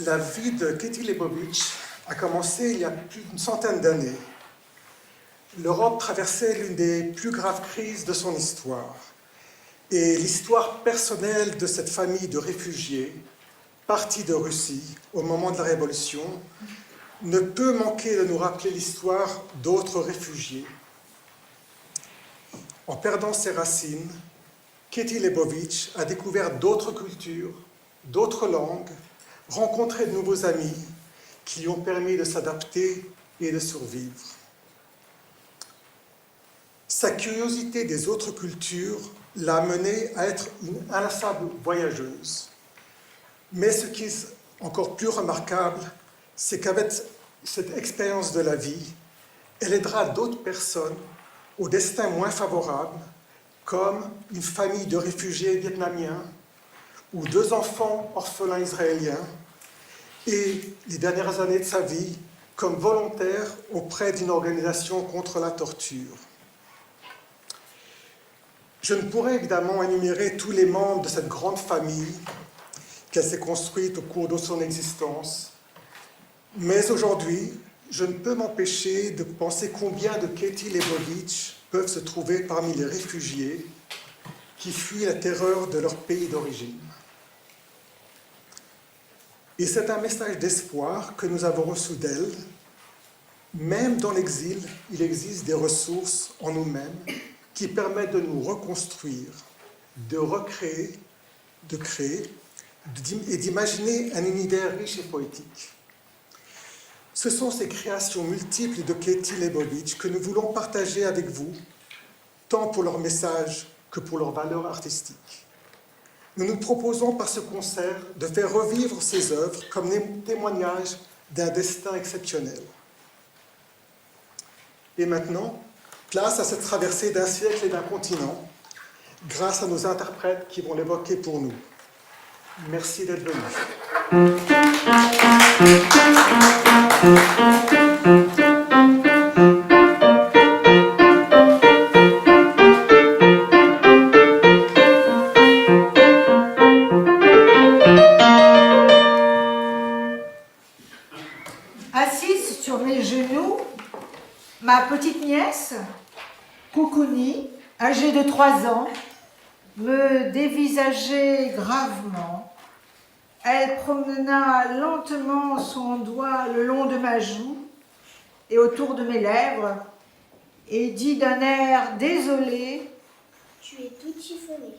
La vie de Katie Leibowitz a commencé il y a plus d'une centaine d'années. L'Europe traversait l'une des plus graves crises de son histoire. Et l'histoire personnelle de cette famille de réfugiés, partis de Russie au moment de la Révolution, ne peut manquer de nous rappeler l'histoire d'autres réfugiés. En perdant ses racines, Katie Leibowitz a découvert d'autres cultures, d'autres langues, rencontré de nouveaux amis qui lui ont permis de s'adapter et de survivre. Sa curiosité des autres cultures l'a menée à être une inlassable voyageuse. Mais ce qui est encore plus remarquable, c'est qu'avec cette expérience de la vie, elle aidera d'autres personnes au destin moins favorable, comme une famille de réfugiés vietnamiens ou 2 enfants orphelins israéliens, et les dernières années de sa vie comme volontaire auprès d'une organisation contre la torture. Je ne pourrais évidemment énumérer tous les membres de cette grande famille qu'elle s'est construite au cours de son existence, mais aujourd'hui, je ne peux m'empêcher de penser combien de Katie Leibowitz peuvent se trouver parmi les réfugiés qui fuient la terreur de leur pays d'origine. Et c'est un message d'espoir que nous avons reçu d'elle. Même dans l'exil, il existe des ressources en nous-mêmes qui permettent de nous reconstruire, de recréer, de créer et d'imaginer un univers riche et poétique. Ce sont ces créations multiples de Katie Leibowitz que nous voulons partager avec vous, tant pour leur message que pour leur valeur artistique. Nous nous proposons par ce concert de faire revivre ces œuvres comme témoignage d'un destin exceptionnel. Et maintenant, place à cette traversée d'un siècle et d'un continent, grâce à nos interprètes qui vont l'évoquer pour nous. Merci d'être venus. Assise sur mes genoux, ma petite nièce, Koukouni, âgée de 3 ans, me dévisageait gravement. Elle promena lentement son doigt le long de ma joue et autour de mes lèvres et dit d'un air désolé: « Tu es toute chiffonnée. »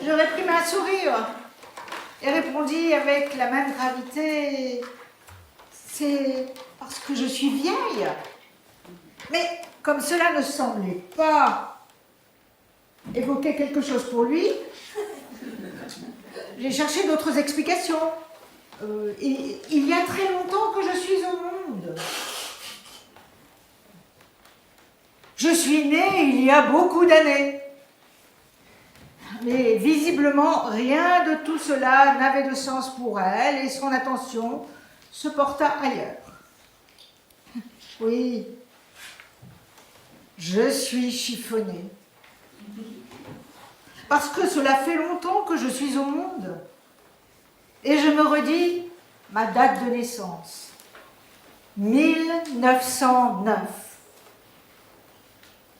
Je réprime un sourire et répondis avec la même gravité: « C'est parce que je suis vieille. » Mais comme cela ne semblait pas évoquer quelque chose pour lui, j'ai cherché d'autres explications. Il y a très longtemps que je suis au monde. Je suis née il y a beaucoup d'années. Mais visiblement, rien de tout cela n'avait de sens pour elle et son attention se porta ailleurs. Oui, je suis chiffonnée. Parce que cela fait longtemps que je suis au monde. Et je me redis ma date de naissance. 1909.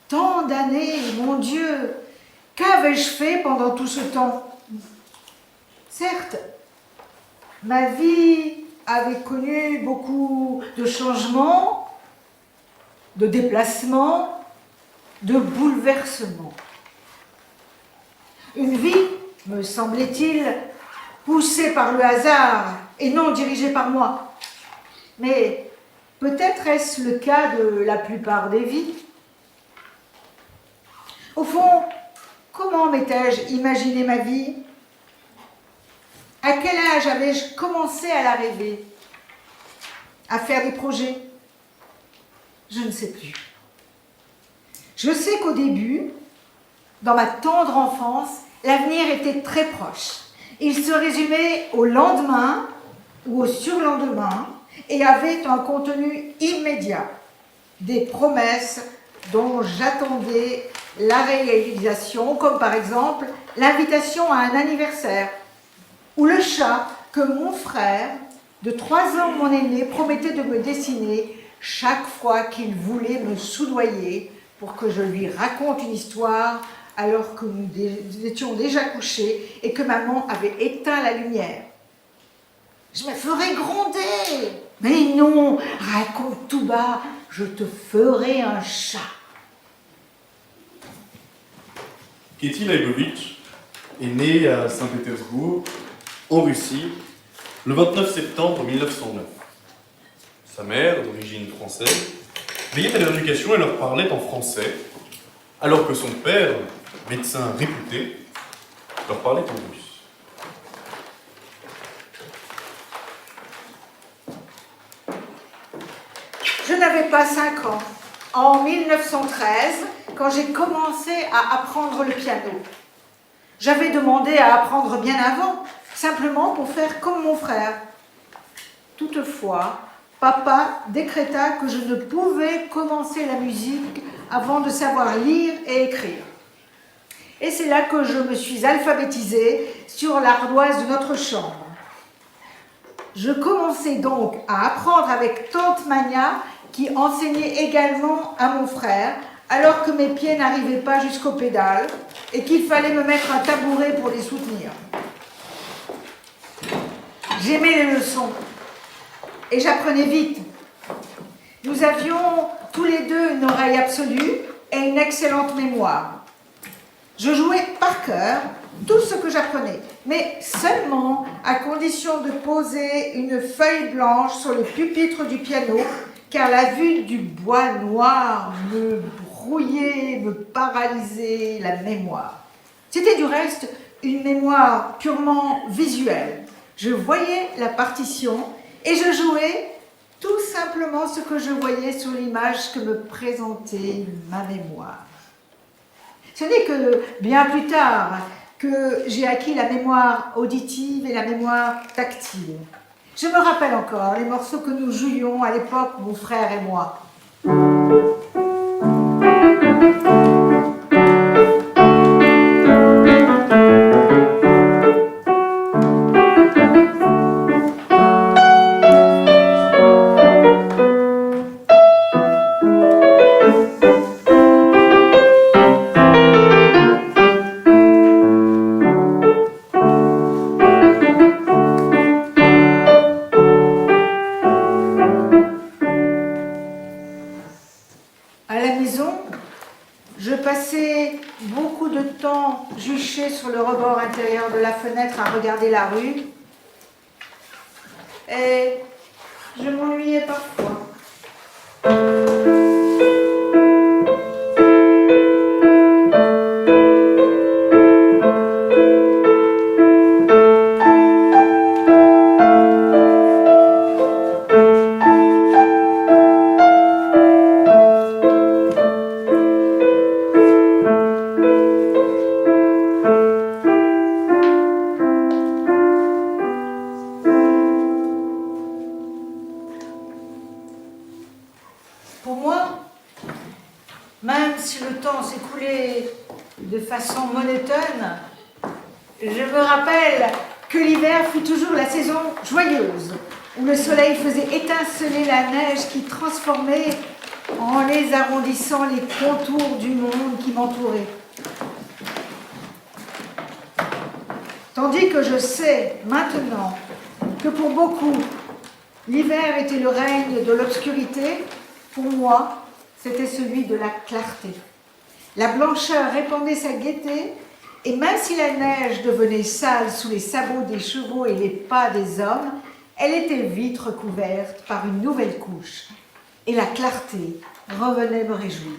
Tant d'années, mon Dieu! Qu'avais-je fait pendant tout ce temps? Certes, ma vie avait connu beaucoup de changements, de déplacements, de bouleversements. Une vie, me semblait-il, poussée par le hasard et non dirigée par moi. Mais peut-être est-ce le cas de la plupart des vies. Au fond, comment m'étais-je imaginé ma vie? À quel âge avais-je commencé à la rêver? À faire des projets? Je ne sais plus. Je sais qu'au début, dans ma tendre enfance, l'avenir était très proche. Il se résumait au lendemain ou au surlendemain et avait un contenu immédiat, des promesses dont j'attendais la réalisation, comme par exemple l'invitation à un anniversaire ou le chat que mon frère, de 3 ans mon aîné, promettait de me dessiner chaque fois qu'il voulait me soudoyer pour que je lui raconte une histoire alors que nous étions déjà couchés et que maman avait éteint la lumière. Je me ferais gronder. Mais non, raconte tout bas, je te ferai un chat. Kitty Leibovitch est née à Saint-Pétersbourg, en Russie, le 29 septembre 1909. Sa mère, d'origine française, veillait à leur éducation et leur parlait en français, alors que son père, médecin réputé, leur parlait en russe. Je n'avais pas 5 ans, en 1913, quand j'ai commencé à apprendre le piano. J'avais demandé à apprendre bien avant, simplement pour faire comme mon frère. Toutefois, papa décréta que je ne pouvais commencer la musique avant de savoir lire et écrire. Et c'est là que je me suis alphabétisée sur l'ardoise de notre chambre. Je commençais donc à apprendre avec tante Mania, qui enseignait également à mon frère, alors que mes pieds n'arrivaient pas jusqu'aux pédales et qu'il fallait me mettre un tabouret pour les soutenir. J'aimais les leçons et j'apprenais vite. Nous avions tous les deux une oreille absolue et une excellente mémoire. Je jouais par cœur tout ce que j'apprenais, mais seulement à condition de poser une feuille blanche sur le pupitre du piano, car la vue du bois noir me brouillait, me paralysait la mémoire. C'était du reste une mémoire purement visuelle. Je voyais la partition et je jouais tout simplement ce que je voyais sur l'image que me présentait ma mémoire. Ce n'est que bien plus tard que j'ai acquis la mémoire auditive et la mémoire tactile. Je me rappelle encore les morceaux que nous jouions à l'époque, mon frère et moi. Sur le rebord intérieur de la fenêtre à regarder la rue et je m'ennuyais parfois. Pour moi, même si le temps s'écoulait de façon monotone, je me rappelle que l'hiver fut toujours la saison joyeuse, où le soleil faisait étinceler la neige qui transformait en les arrondissant les contours du monde qui m'entourait. Tandis que je sais maintenant que pour beaucoup, l'hiver était le règne de l'obscurité, pour moi, c'était celui de la clarté. La blancheur répandait sa gaieté, et même si la neige devenait sale sous les sabots des chevaux et les pas des hommes, elle était vite recouverte par une nouvelle couche, et la clarté revenait me réjouir.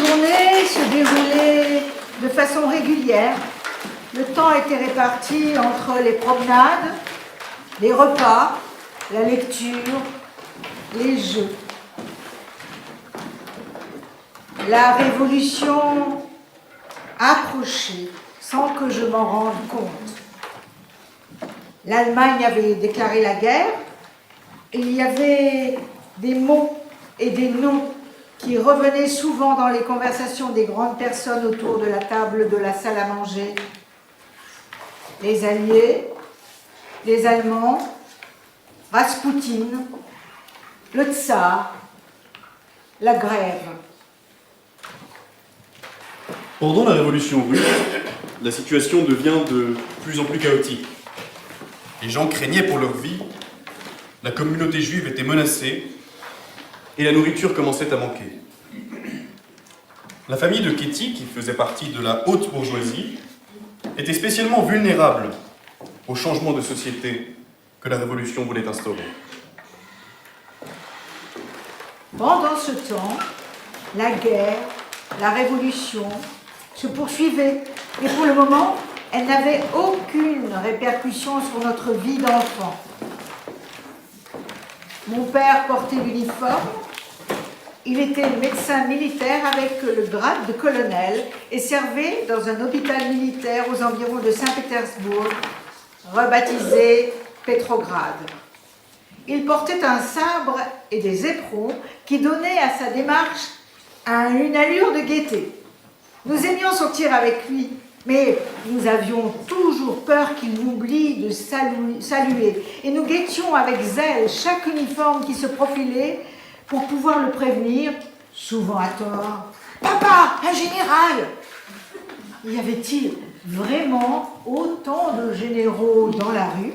journée se déroulait de façon régulière. Le temps était réparti entre les promenades, les repas, la lecture, les jeux. La révolution approchait sans que je m'en rende compte. L'Allemagne avait déclaré la guerre. Il y avait des mots et des noms qui revenaient souvent dans les conversations des grandes personnes autour de la table de la salle à manger. Les Alliés, les Allemands, Raspoutine, le Tsar, la grève. Pendant la Révolution russe, la situation devient de plus en plus chaotique. Les gens craignaient pour leur vie, la communauté juive était menacée et la nourriture commençait à manquer. La famille de Ketty, qui faisait partie de la haute bourgeoisie, était spécialement vulnérable au changement de société que la Révolution voulait instaurer. Pendant ce temps, la guerre, la révolution se poursuivaient. Et pour le moment, elle n'avait aucune répercussion sur notre vie d'enfant. Mon père portait l'uniforme. Il était médecin militaire avec le grade de colonel et servait dans un hôpital militaire aux environs de Saint-Pétersbourg, rebaptisé Petrograd. Il portait un sabre et des éperons qui donnaient à sa démarche une allure de gaieté. Nous aimions sortir avec lui, mais nous avions toujours peur qu'il oublie de saluer. Et nous guettions avec zèle chaque uniforme qui se profilait pour pouvoir le prévenir, souvent à tort. « Papa, un général !» Y avait-il vraiment autant de généraux dans la rue ?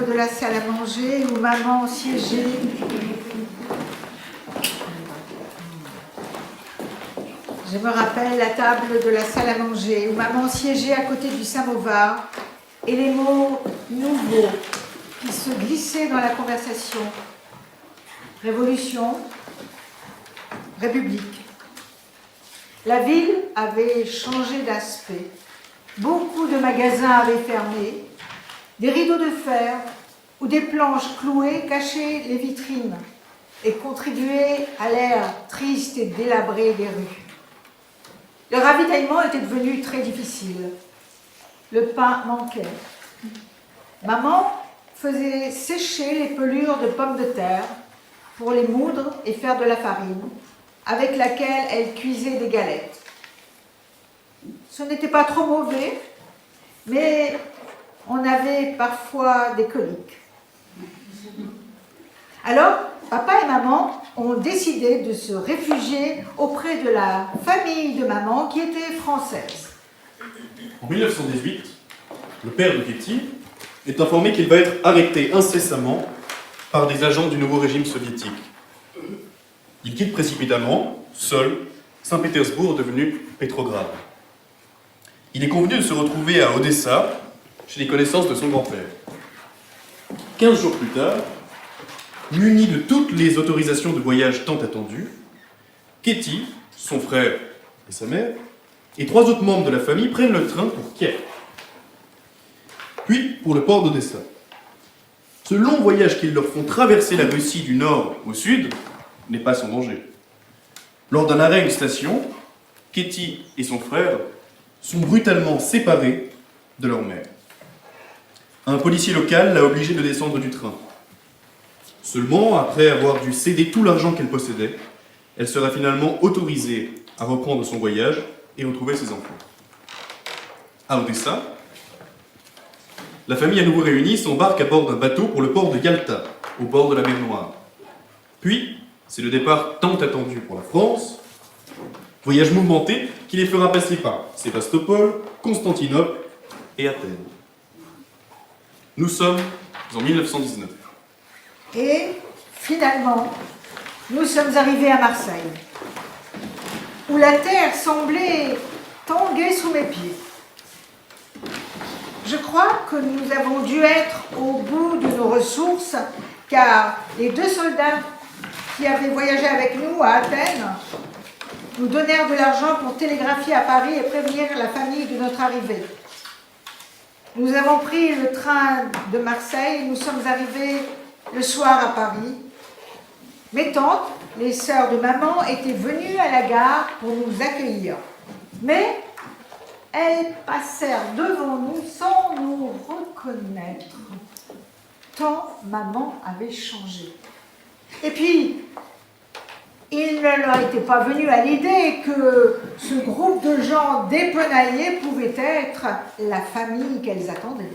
De la salle à manger où maman siégeait. Je me rappelle la table de la salle à manger où maman siégeait à côté du samovar et les mots nouveaux qui se glissaient dans la conversation. Révolution, République. La ville avait changé d'aspect. Beaucoup de magasins avaient fermé. Des rideaux de fer ou des planches clouées cachaient les vitrines et contribuaient à l'air triste et délabré des rues. Le ravitaillement était devenu très difficile. Le pain manquait. Maman faisait sécher les pelures de pommes de terre pour les moudre et faire de la farine, avec laquelle elle cuisait des galettes. Ce n'était pas trop mauvais, mais on avait parfois des coliques. Alors, papa et maman ont décidé de se réfugier auprès de la famille de maman qui était française. En 1918, le père de Katie est informé qu'il va être arrêté incessamment par des agents du nouveau régime soviétique. Il quitte précipitamment, seul, Saint-Pétersbourg devenu Pétrograd. Il est convenu de se retrouver à Odessa, chez les connaissances de son grand-père. 15 jours plus tard, muni de toutes les autorisations de voyage tant attendues, Katie, son frère et sa mère, et 3 autres membres de la famille prennent le train pour Kiev, puis pour le port d'Odessa. Ce long voyage qu'ils leur font traverser la Russie du nord au sud n'est pas sans danger. Lors d'un arrêt à une station, Katie et son frère sont brutalement séparés de leur mère. Un policier local l'a obligée de descendre du train. Seulement, après avoir dû céder tout l'argent qu'elle possédait, elle sera finalement autorisée à reprendre son voyage et retrouver ses enfants. À Odessa, la famille à nouveau réunie s'embarque à bord d'un bateau pour le port de Yalta, au bord de la mer Noire. Puis, c'est le départ tant attendu pour la France, voyage mouvementé qui les fera passer par Sébastopol, Constantinople et Athènes. Nous sommes en 1919. Et finalement, nous sommes arrivés à Marseille, où la terre semblait tanguer sous mes pieds. Je crois que nous avons dû être au bout de nos ressources, car les 2 soldats qui avaient voyagé avec nous à Athènes nous donnèrent de l'argent pour télégraphier à Paris et prévenir la famille de notre arrivée. Nous avons pris le train de Marseille et nous sommes arrivés le soir à Paris. Mes tantes, les sœurs de maman, étaient venues à la gare pour nous accueillir. Mais elles passèrent devant nous sans nous reconnaître, tant maman avait changé. Et puis, il ne leur était pas venu à l'idée que ce groupe de gens dépenaillés pouvait être la famille qu'elles attendaient.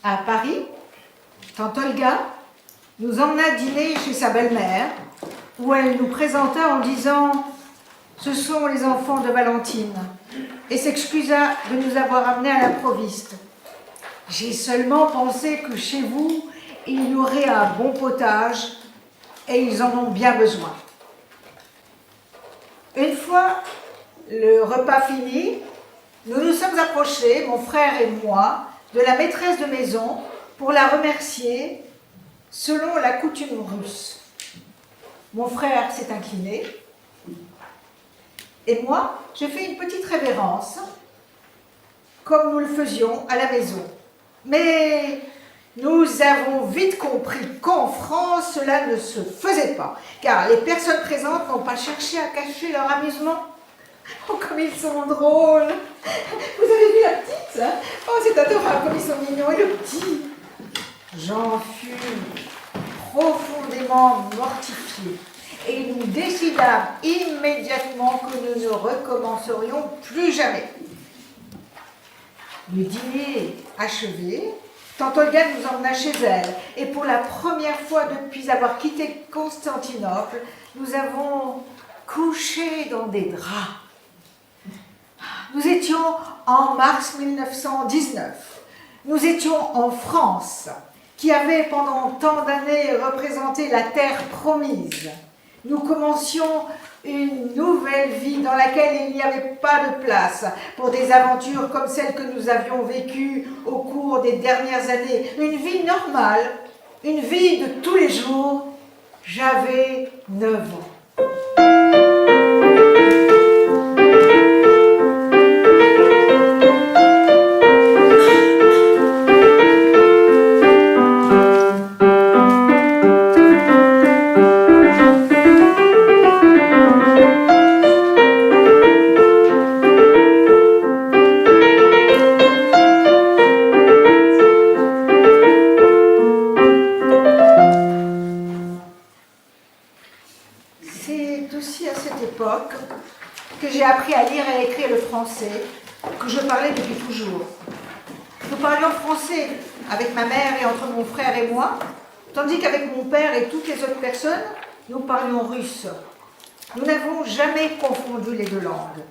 À Paris, tante Olga nous emmena dîner chez sa belle-mère, où elle nous présenta en disant Ce sont les enfants de Valentine et s'excusa de nous avoir amenés à l'improviste. J'ai seulement pensé que chez vous, il y aurait un bon potage et ils en ont bien besoin. Une fois le repas fini, nous nous sommes approchés, mon frère et moi, de la maîtresse de maison pour la remercier selon la coutume russe. Mon frère s'est incliné et moi, j'ai fait une petite révérence comme nous le faisions à la maison. Mais nous avons vite compris qu'en France, cela ne se faisait pas, car les personnes présentes n'ont pas cherché à cacher leur amusement. Oh, comme ils sont drôles! Vous avez vu la petite, hein? Oh, c'est adorable, comme ils sont mignons. Et le petit? J'en fus profondément mortifiée. Et nous décidâmes immédiatement que nous ne recommencerions plus jamais. Le dîner achevé, tante Olga nous emmena chez elle. Et pour la première fois depuis avoir quitté Constantinople, nous avons couché dans des draps. Nous étions en mars 1919. Nous étions en France, qui avait pendant tant d'années représenté la terre promise. Nous commencions une nouvelle vie dans laquelle il n'y avait pas de place pour des aventures comme celles que nous avions vécues au cours des dernières années. Une vie normale, une vie de tous les jours. J'avais 9 ans. Que j'ai appris à lire et à écrire le français, que je parlais depuis toujours. Nous parlions français avec ma mère et entre mon frère et moi, tandis qu'avec mon père et toutes les autres personnes, nous parlions russe. Nous n'avons jamais confondu les deux langues,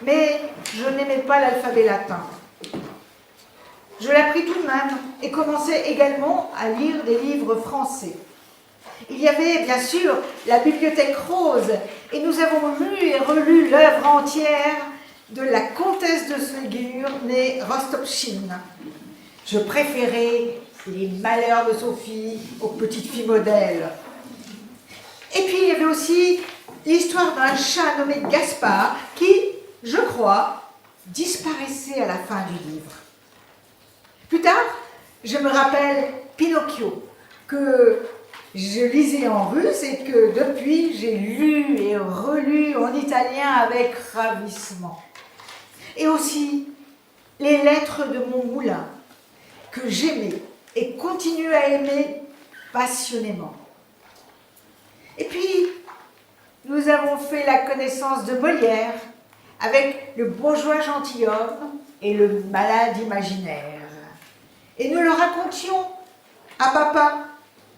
mais je n'aimais pas l'alphabet latin. Je l'appris tout de même et commençai également à lire des livres français. Il y avait bien sûr la bibliothèque rose et nous avons lu et relu l'œuvre entière de la comtesse de Ségur, née Rostopchine. Je préférais les malheurs de Sophie aux petites filles modèles. Et puis il y avait aussi l'histoire d'un chat nommé Gaspard qui, je crois, disparaissait à la fin du livre. Plus tard, je me rappelle Pinocchio, que je lisais en russe et que depuis, j'ai lu et relu en italien avec ravissement. Et aussi les lettres de mon moulin, que j'aimais et continue à aimer passionnément. Et puis, nous avons fait la connaissance de Molière avec le bourgeois gentilhomme et le malade imaginaire. Et nous le racontions à papa,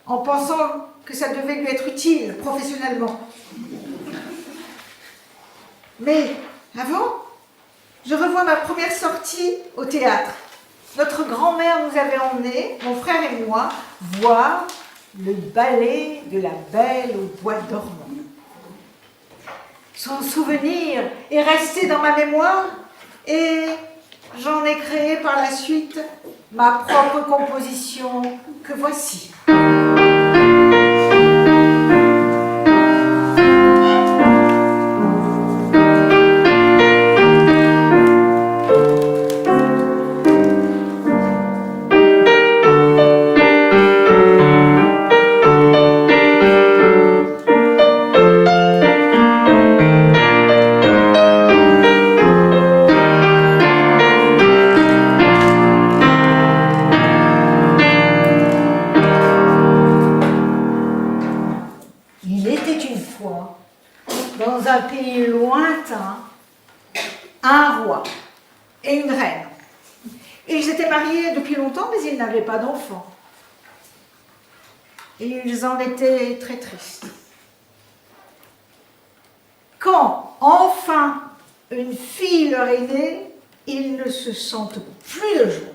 en pensant que ça devait lui être utile professionnellement. Mais avant, je revois ma première sortie au théâtre. Notre grand-mère nous avait emmenés, mon frère et moi, voir le ballet de la Belle au bois dormant. Son souvenir est resté dans ma mémoire et j'en ai créé par la suite ma propre composition que voici. Dans un pays lointain, un roi et une reine. Ils étaient mariés depuis longtemps, mais ils n'avaient pas d'enfants. Et ils en étaient très tristes. Quand enfin une fille leur est née, ils ne se sentent plus de joie.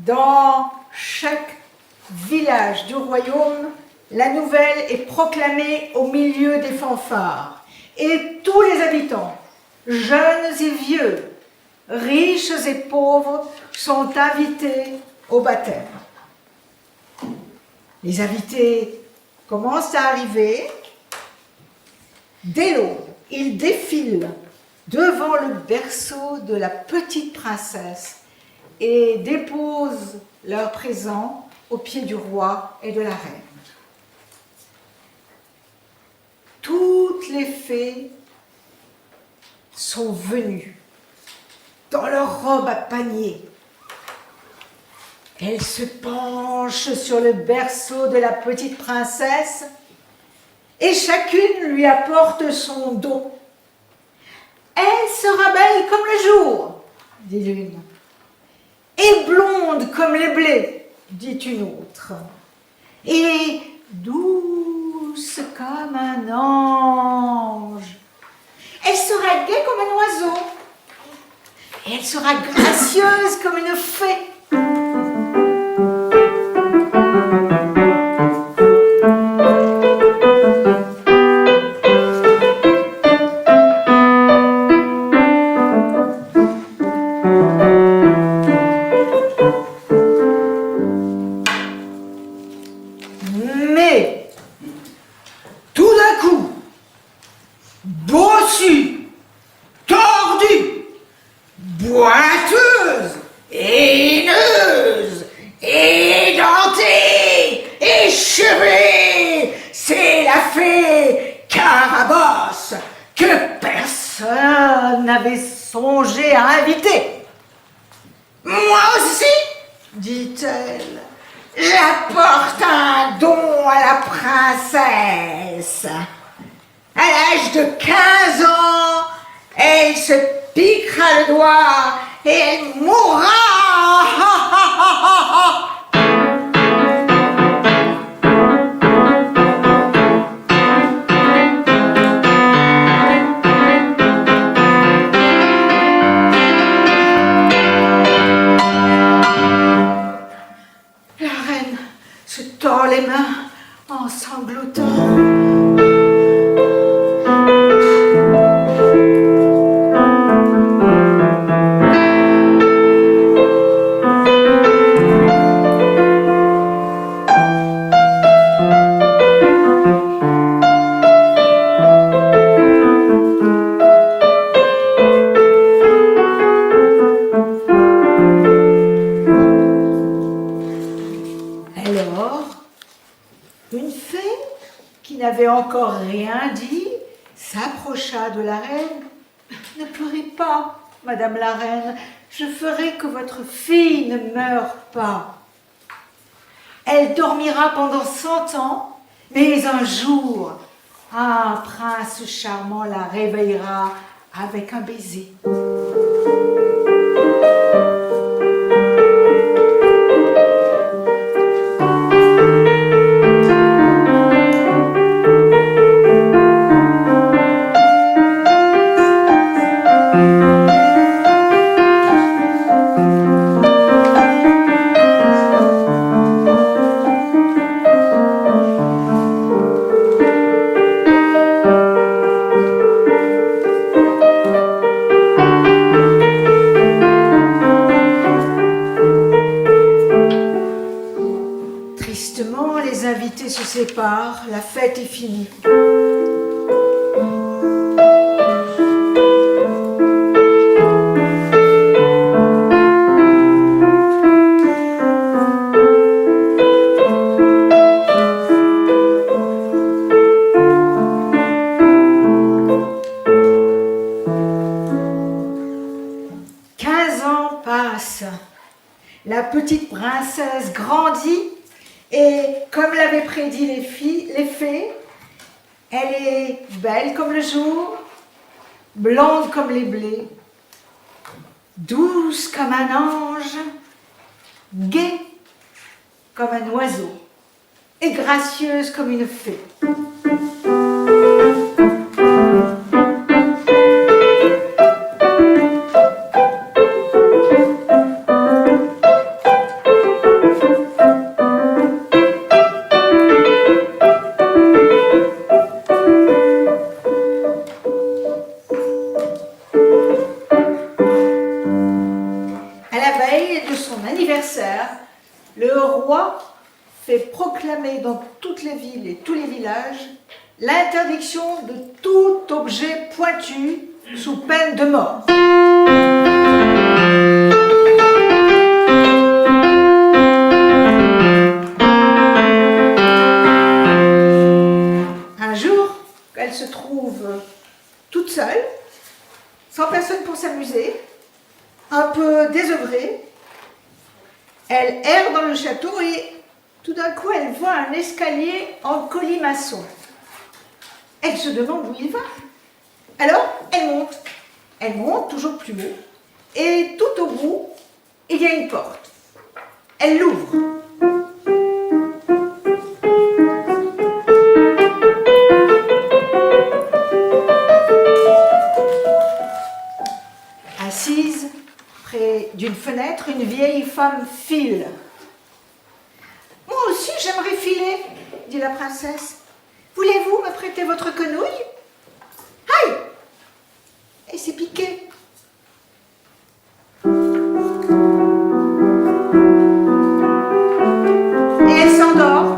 Dans chaque village du royaume, la nouvelle est proclamée au milieu des fanfares. Et tous les habitants, jeunes et vieux, riches et pauvres, sont invités au baptême. Les invités commencent à arriver. Dès l'aube, ils défilent devant le berceau de la petite princesse et déposent leurs présents aux pieds du roi et de la reine. Toutes les fées sont venues dans leurs robes à panier. Elles se penchent sur le berceau de la petite princesse et chacune lui apporte son don. Elle sera belle comme le jour, dit l'une, et blonde comme les blés, dit une autre, et douce comme un ange. Elle sera gaie comme un oiseau, et elle sera gracieuse comme une fée. Mais, tout d'un coup, bossue, tordue, boiteuse, haineuse, édentée, échevelée, c'est la fée Carabosse que personne n'avait songé à inviter. Moi aussi, dit-elle, j'apporte un don à la princesse. À l'âge de 15 ans, elle se piquera le doigt et elle mourra. La reine se tord les mains en sanglotant. Alors, une fée, qui n'avait encore rien dit, s'approcha de la reine. « Ne pleurez pas, Madame la reine, je ferai que votre fille ne meure pas. Elle dormira pendant 100 ans, mais un jour, un prince charmant la réveillera avec un baiser. » Tristement, les invités se séparent, la fête est finie. La petite princesse grandit Et comme l'avaient prédit les fées, elle est belle comme le jour, blonde comme les blés, douce comme un ange, gaie comme un oiseau et gracieuse comme une fée. Le roi fait proclamer dans toutes les villes et tous les villages l'interdiction de tout objet pointu sous peine de mort. Un jour, elle se trouve toute seule, sans personne pour s'amuser, un peu désœuvrée. Elle erre dans le château et tout d'un coup, elle voit un escalier en colimaçon. Elle se demande où il va. Alors, elle monte. Elle monte toujours plus haut. Et tout au bout, il y a une porte. Elle l'ouvre. Assise près d'une fenêtre, une vieille femme file. « Moi aussi, j'aimerais filer, » dit la princesse. « Voulez-vous me prêter votre quenouille ?»« Aïe !» Elle s'est piquée. Et elle s'endort.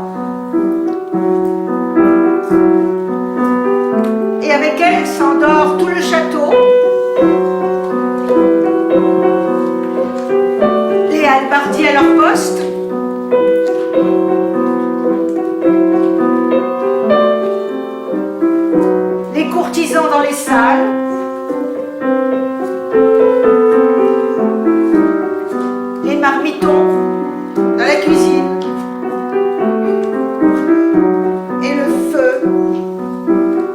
Et avec elle s'endort tout le château. Les hallebardiers à leur poste. Les courtisans dans les salles. Les marmitons dans la cuisine. Et le feu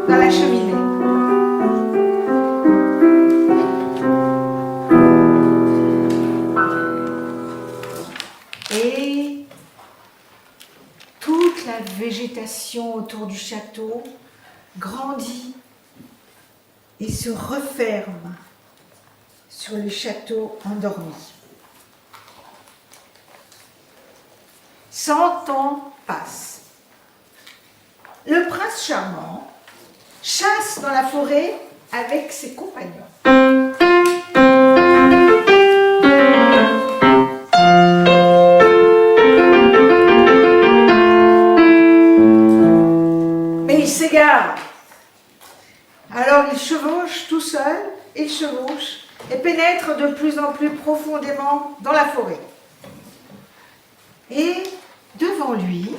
dans la cheminée. Et toute la végétation autour du château grandit et se referme sur le château endormi. 100 ans passent. Le prince charmant chasse dans la forêt avec ses compagnons. Mais il s'égare. Alors il chevauche tout seul, il chevauche et pénètre de plus en plus profondément dans la forêt. Et devant lui,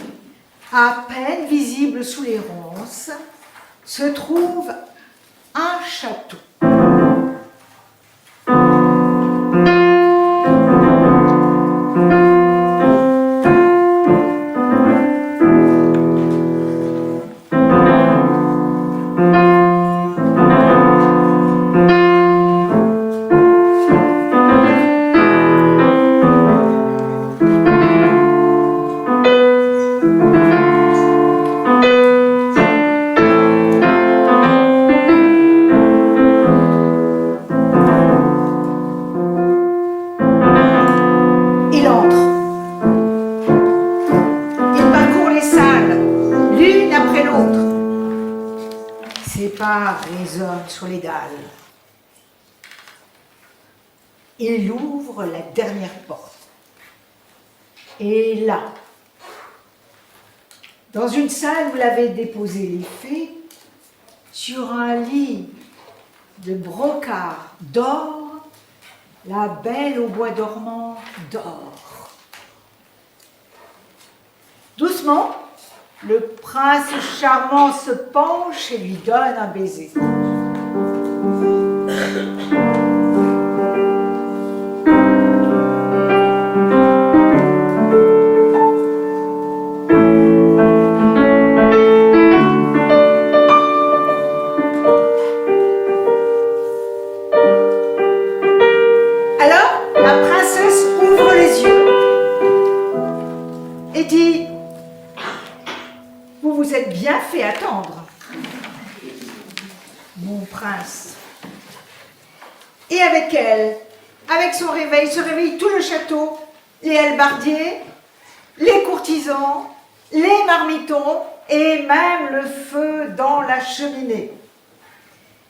à peine visible sous les ronces, se trouve un château. Résonne sur les dalles. Il ouvre la dernière porte. Et là, dans une salle où l'avaient déposé les fées, sur un lit de brocart d'or, la belle au bois dormant dort. Doucement, le prince charmant se penche et lui donne un baiser. Et avec elle, avec son réveil, se réveille tout le château, les hallebardiers, les courtisans, les marmitons et même le feu dans la cheminée.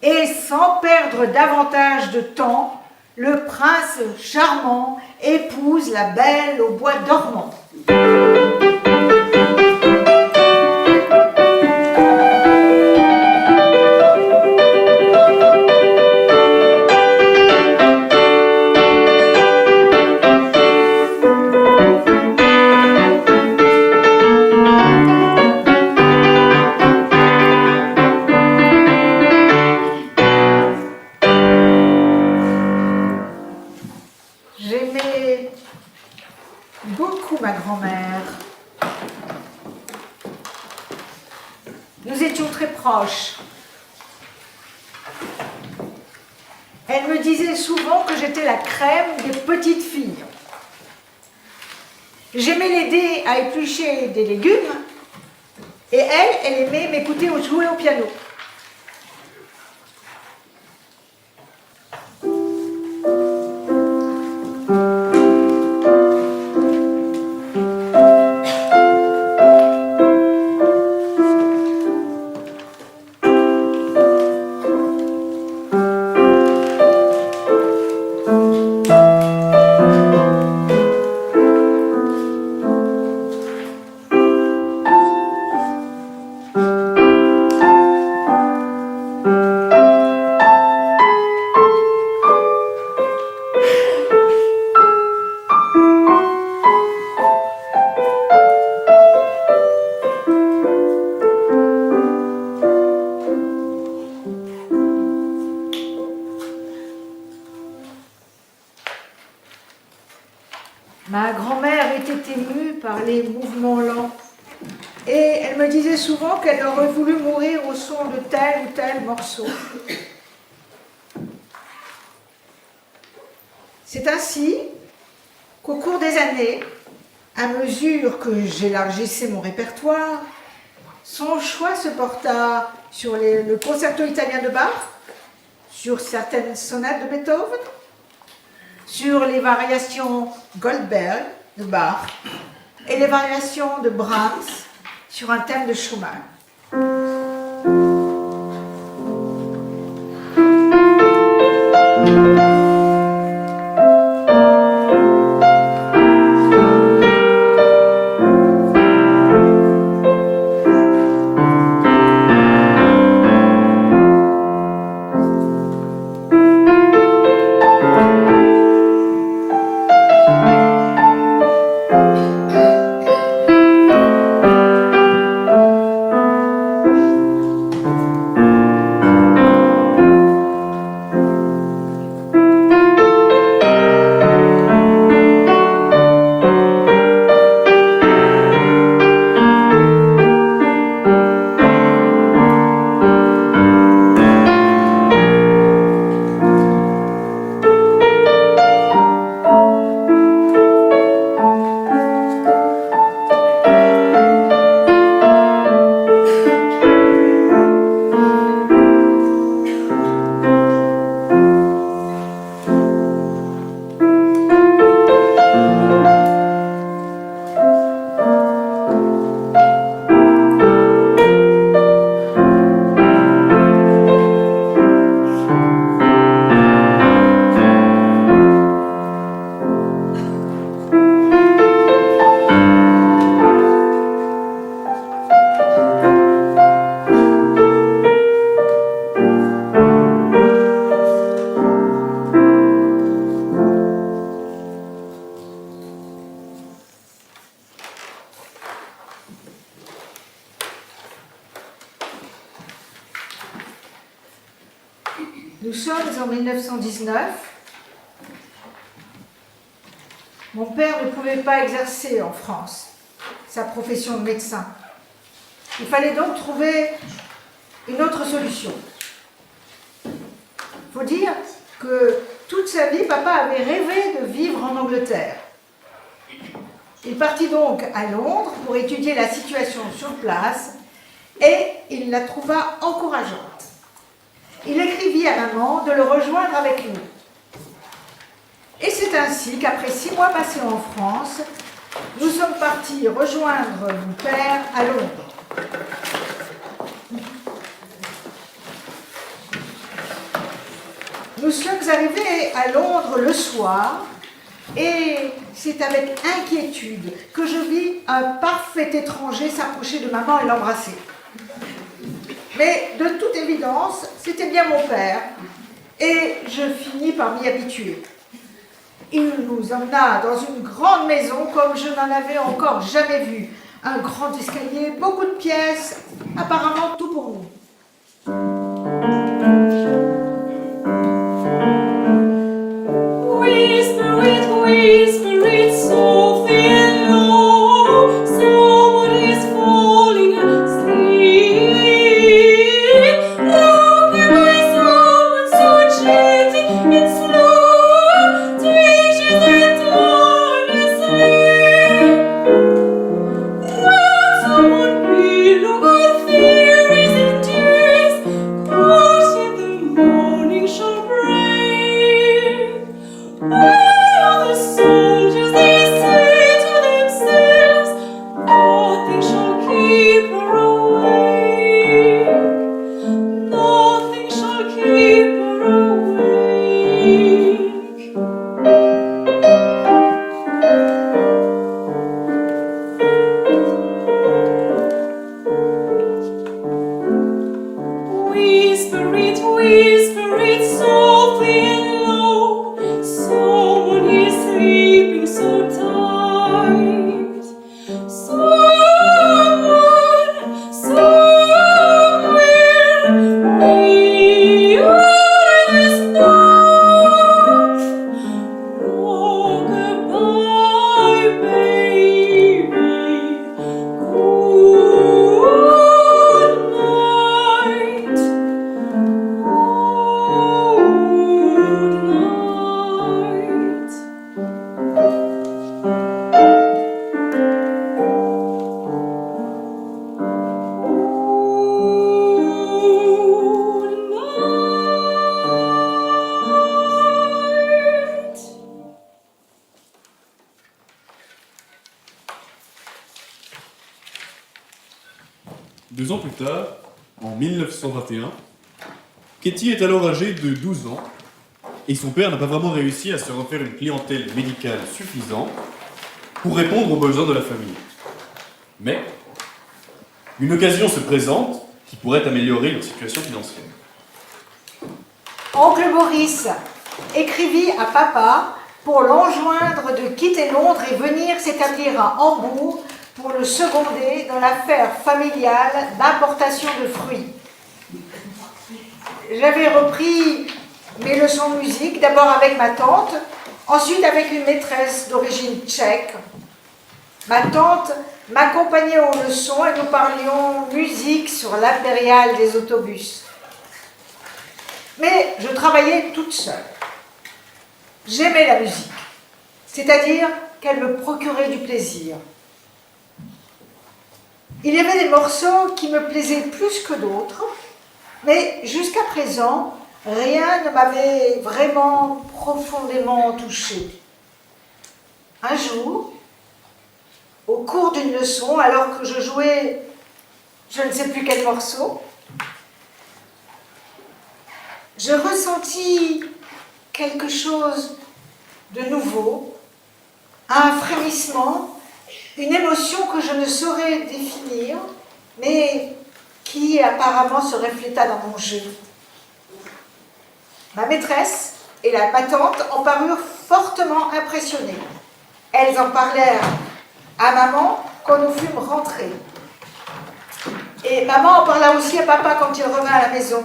Et sans perdre davantage de temps, le prince charmant épouse la belle au bois dormant. J'aimais beaucoup ma grand-mère. Nous étions très proches. Elle me disait souvent que j'étais la crème des petites filles. J'aimais l'aider à éplucher des légumes et elle aimait m'écouter jouer au piano. Ma grand-mère était émue par les mouvements lents et elle me disait souvent qu'elle aurait voulu mourir au son de tel ou tel morceau. C'est ainsi qu'au cours des années, à mesure que j'élargissais mon répertoire, son choix se porta sur le concerto italien de Bach, sur certaines sonates de Beethoven, sur les variations Goldberg de Bach et les variations de Brahms sur un thème de Schumann. Nous sommes en 1919. Mon père ne pouvait pas exercer en France sa profession de médecin. Il fallait donc trouver une autre solution. Il faut dire que toute sa vie, papa avait rêvé de vivre en Angleterre. Il partit donc à Londres pour étudier la situation sur place et il la trouva encourageante. Il écrivit à maman de le rejoindre avec nous. Et c'est ainsi qu'après 6 mois passés en France, nous sommes partis rejoindre mon père à Londres. Nous sommes arrivés à Londres le soir et c'est avec inquiétude que je vis un parfait étranger s'approcher de maman et l'embrasser. Mais de toute évidence, c'était bien mon père et je finis par m'y habituer. Il nous emmena dans une grande maison comme je n'en avais encore jamais vu. Un grand escalier, beaucoup de pièces, apparemment tout pour nous. Whisper it softly and low. Someone is falling asleep. Looking by someone so gentle and slow, to wishes that dawn asleep. Let someone be, look at theories and tears, cross yet the morning shall break. All the soldiers, they say to themselves, nothing shall keep her awake. Nothing shall keep her awake. Whisper it softly and low. Someone is sleeping so tight. Somewhere, way over the north. Rock-a-bye, baby. Good night. Deux ans plus tard, en 1921, Katie est alors âgée de 12 ans et son père n'a pas vraiment réussi à se refaire une clientèle médicale suffisante pour répondre aux besoins de la famille. Mais une occasion se présente qui pourrait améliorer leur situation financière. Oncle Boris écrivit à papa pour l'enjoindre de quitter Londres et venir s'établir à Hambourg pour le seconder dans l'affaire familiale d'importation de fruits. J'avais repris mes leçons de musique, d'abord avec ma tante, ensuite avec une maîtresse d'origine tchèque. Ma tante m'accompagnait aux leçons et nous parlions musique sur l'impériale des autobus. Mais je travaillais toute seule. J'aimais la musique, c'est-à-dire qu'elle me procurait du plaisir. Il y avait des morceaux qui me plaisaient plus que d'autres, mais jusqu'à présent, rien ne m'avait vraiment profondément touchée. Un jour, au cours d'une leçon, alors que je jouais je ne sais plus quel morceau, je ressentis quelque chose de nouveau, un frémissement, une émotion que je ne saurais définir, mais qui apparemment se refléta dans mon jeu. Ma maîtresse et ma tante en parurent fortement impressionnées. Elles en parlèrent à maman quand nous fûmes rentrés. Et maman en parla aussi à papa quand il revint à la maison.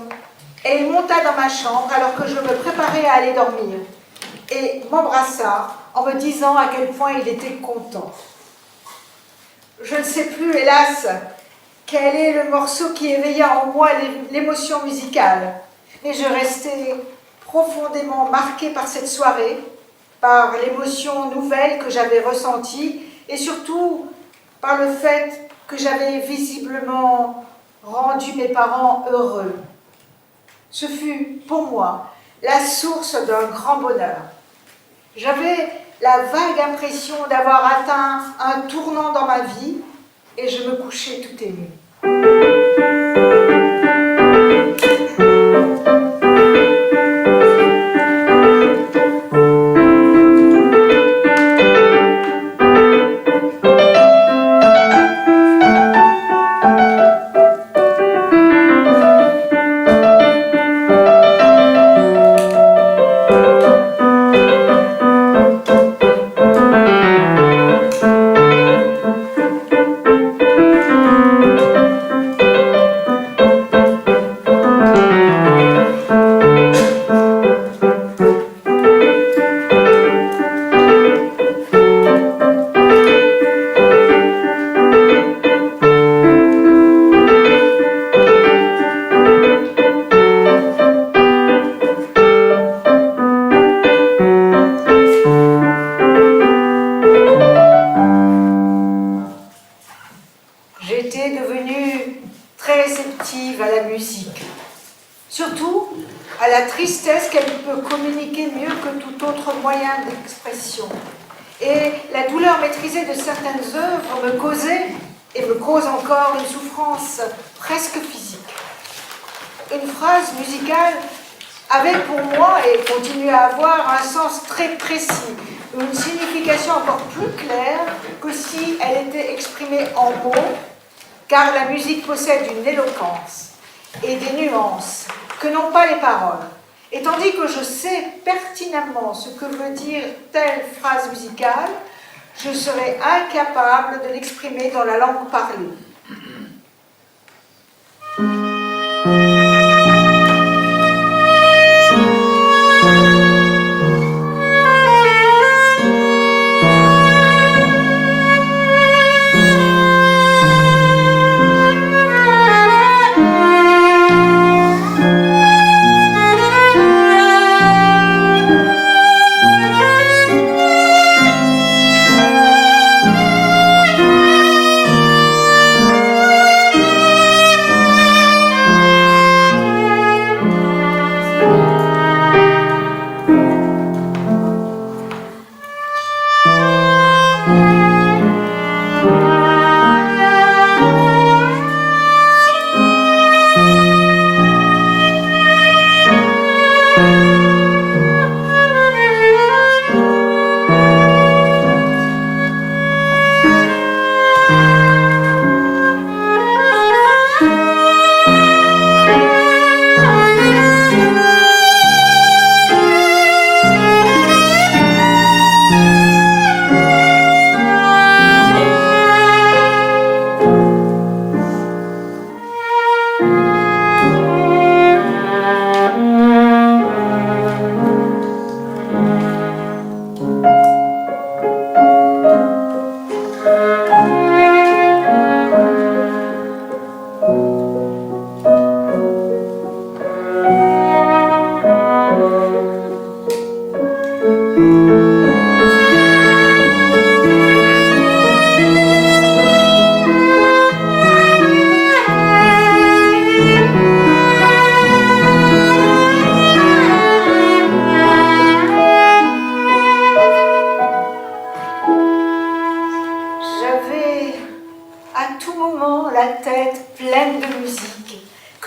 Et il monta dans ma chambre alors que je me préparais à aller dormir. Et m'embrassa en me disant à quel point il était content. Je ne sais plus, hélas, quel est le morceau qui éveilla en moi l'émotion musicale. Mais je restais profondément marquée par cette soirée, par l'émotion nouvelle que j'avais ressentie et surtout par le fait que j'avais visiblement rendu mes parents heureux. Ce fut pour moi la source d'un grand bonheur. J'avais la vague impression d'avoir atteint un tournant dans ma vie et je me couchais tout émue. J'étais devenue très réceptive à la musique, surtout à la tristesse qu'elle peut communiquer mieux que tout autre moyen d'expression. Et la douleur maîtrisée de certaines œuvres me causait, et me cause encore, une souffrance presque physique. Une phrase musicale avait pour moi, et continue à avoir, un sens très précis, une signification encore plus claire que si elle était exprimée en mots, car la musique possède une éloquence et des nuances que n'ont pas les paroles. Et tandis que je sais pertinemment ce que veut dire telle phrase musicale, je serai incapable de l'exprimer dans la langue parlée.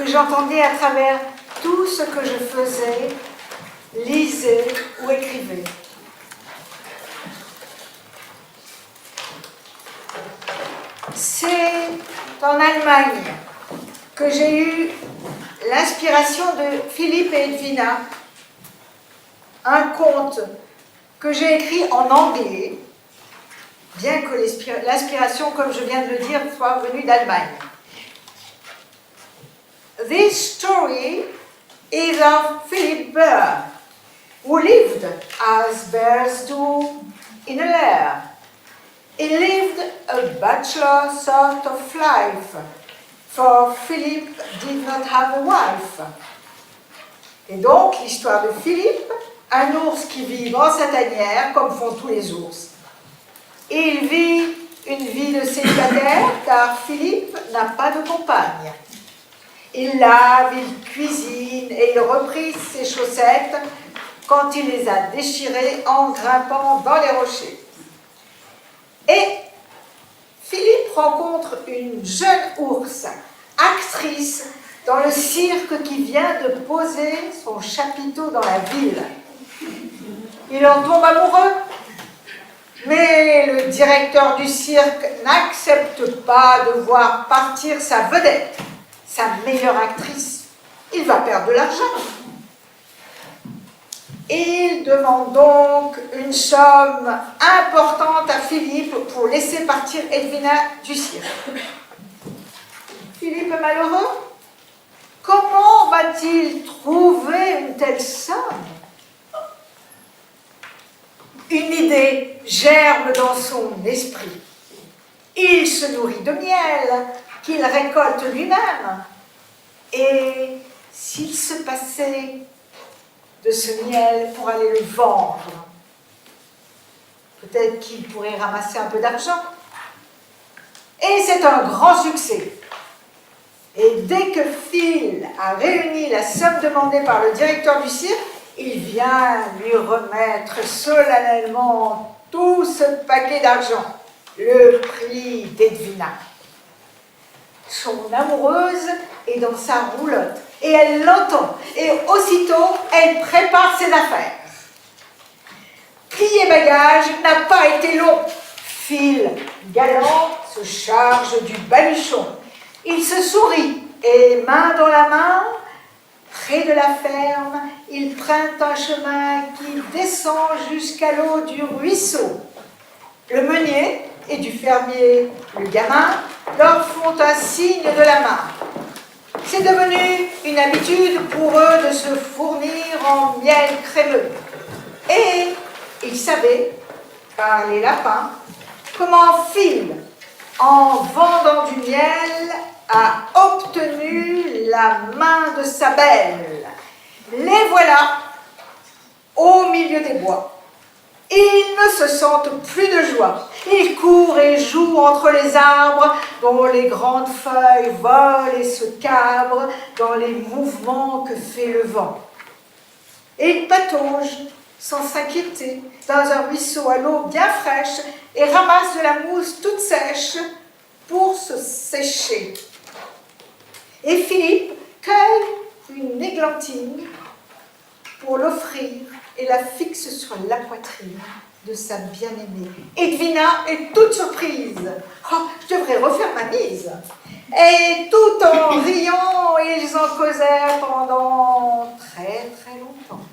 J'entendais à travers tout ce que je faisais, lisais ou écrivais. C'est en Allemagne que j'ai eu l'inspiration de Philippe et Edwina, un conte que j'ai écrit en anglais, bien que l'inspiration, comme je viens de le dire, soit venue d'Allemagne. This story is of Philip Burr, who lived as bears do in a lair. He lived a bachelor sort of life, for Philip did not have a wife. Et donc, l'histoire de Philippe, un ours qui vit dans sa tanière, comme font tous les ours. Et il vit une vie de célibataire, car Philippe n'a pas de compagne. Il lave, il cuisine et il reprise ses chaussettes quand il les a déchirés en grimpant dans les rochers. Et Philippe rencontre une jeune ours, actrice dans le cirque qui vient de poser son chapiteau dans la ville. Il en tombe amoureux, mais le directeur du cirque n'accepte pas de voir partir sa vedette, sa meilleure actrice. Il va perdre de l'argent. Il demande donc une somme importante à Philippe pour laisser partir Edwina du cirque. Philippe est malheureux. Comment va-t-il trouver une telle somme? Une idée germe dans son esprit. Il se nourrit de miel qu'il récolte lui-même. Et s'il se passait de ce miel pour aller le vendre, peut-être qu'il pourrait ramasser un peu d'argent. Et c'est un grand succès. Et dès que Phil a réuni la somme demandée par le directeur du cirque, il vient lui remettre solennellement tout ce paquet d'argent, le prix d'Edwina. Son amoureuse est dans sa roulotte et elle l'entend. Et aussitôt, elle prépare ses affaires. Plier bagages n'a pas été long. Phil, galant, se charge du baluchon. Il se sourit et, main dans la main, près de la ferme, ils prennent un chemin qui descend jusqu'à l'eau du ruisseau. Le meunier et du fermier, le gamin, leur font un signe de la main. C'est devenu une habitude pour eux de se fournir en miel crémeux. Et ils savaient, par les lapins, comment Phil, en vendant du miel, a obtenu la main de sa belle. Les voilà au milieu des bois. Ils ne se sentent plus de joie. Ils courent et jouent entre les arbres dont les grandes feuilles volent et se cabrent dans les mouvements que fait le vent. Et ils pataugent sans s'inquiéter dans un ruisseau à l'eau bien fraîche et ramassent de la mousse toute sèche pour se sécher. Et Philippe cueille une églantine pour l'offrir et la fixe sur la poitrine de sa bien-aimée. Edwina est toute surprise. Oh, je devrais refaire ma mise. Et tout en riant, ils en causèrent pendant très très longtemps.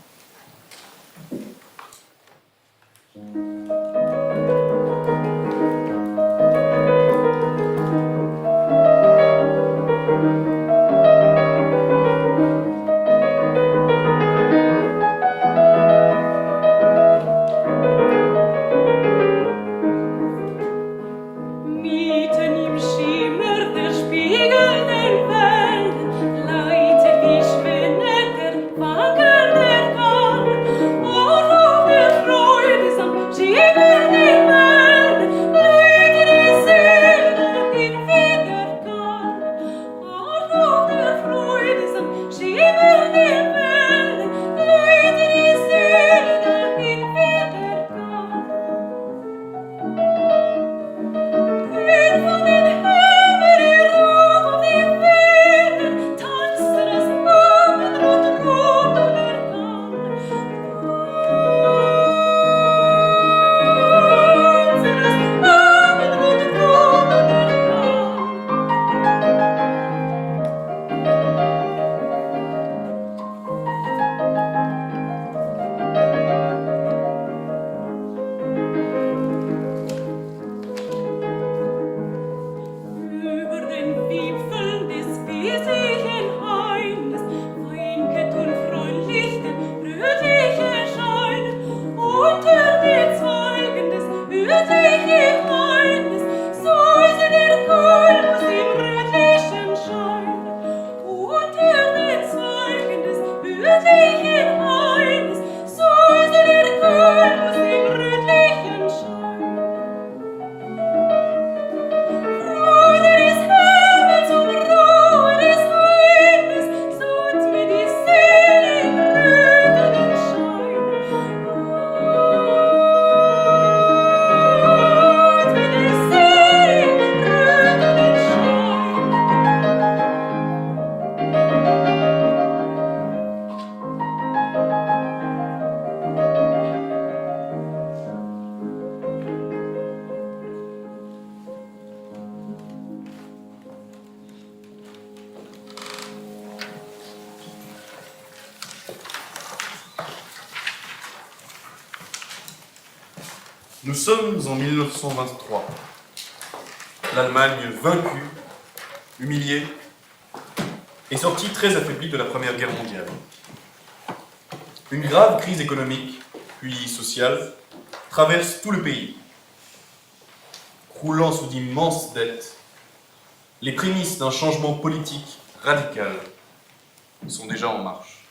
Mitten im Schimmer der Spiegel der Welt leitet die Schwäne der Wagen Nous sommes en 1923. L'Allemagne vaincue, humiliée, est sortie très affaiblie de la Première Guerre mondiale. Une grave crise économique, puis sociale, traverse tout le pays. Roulant sous d'immenses dettes, les prémices d'un changement politique radical sont déjà en marche.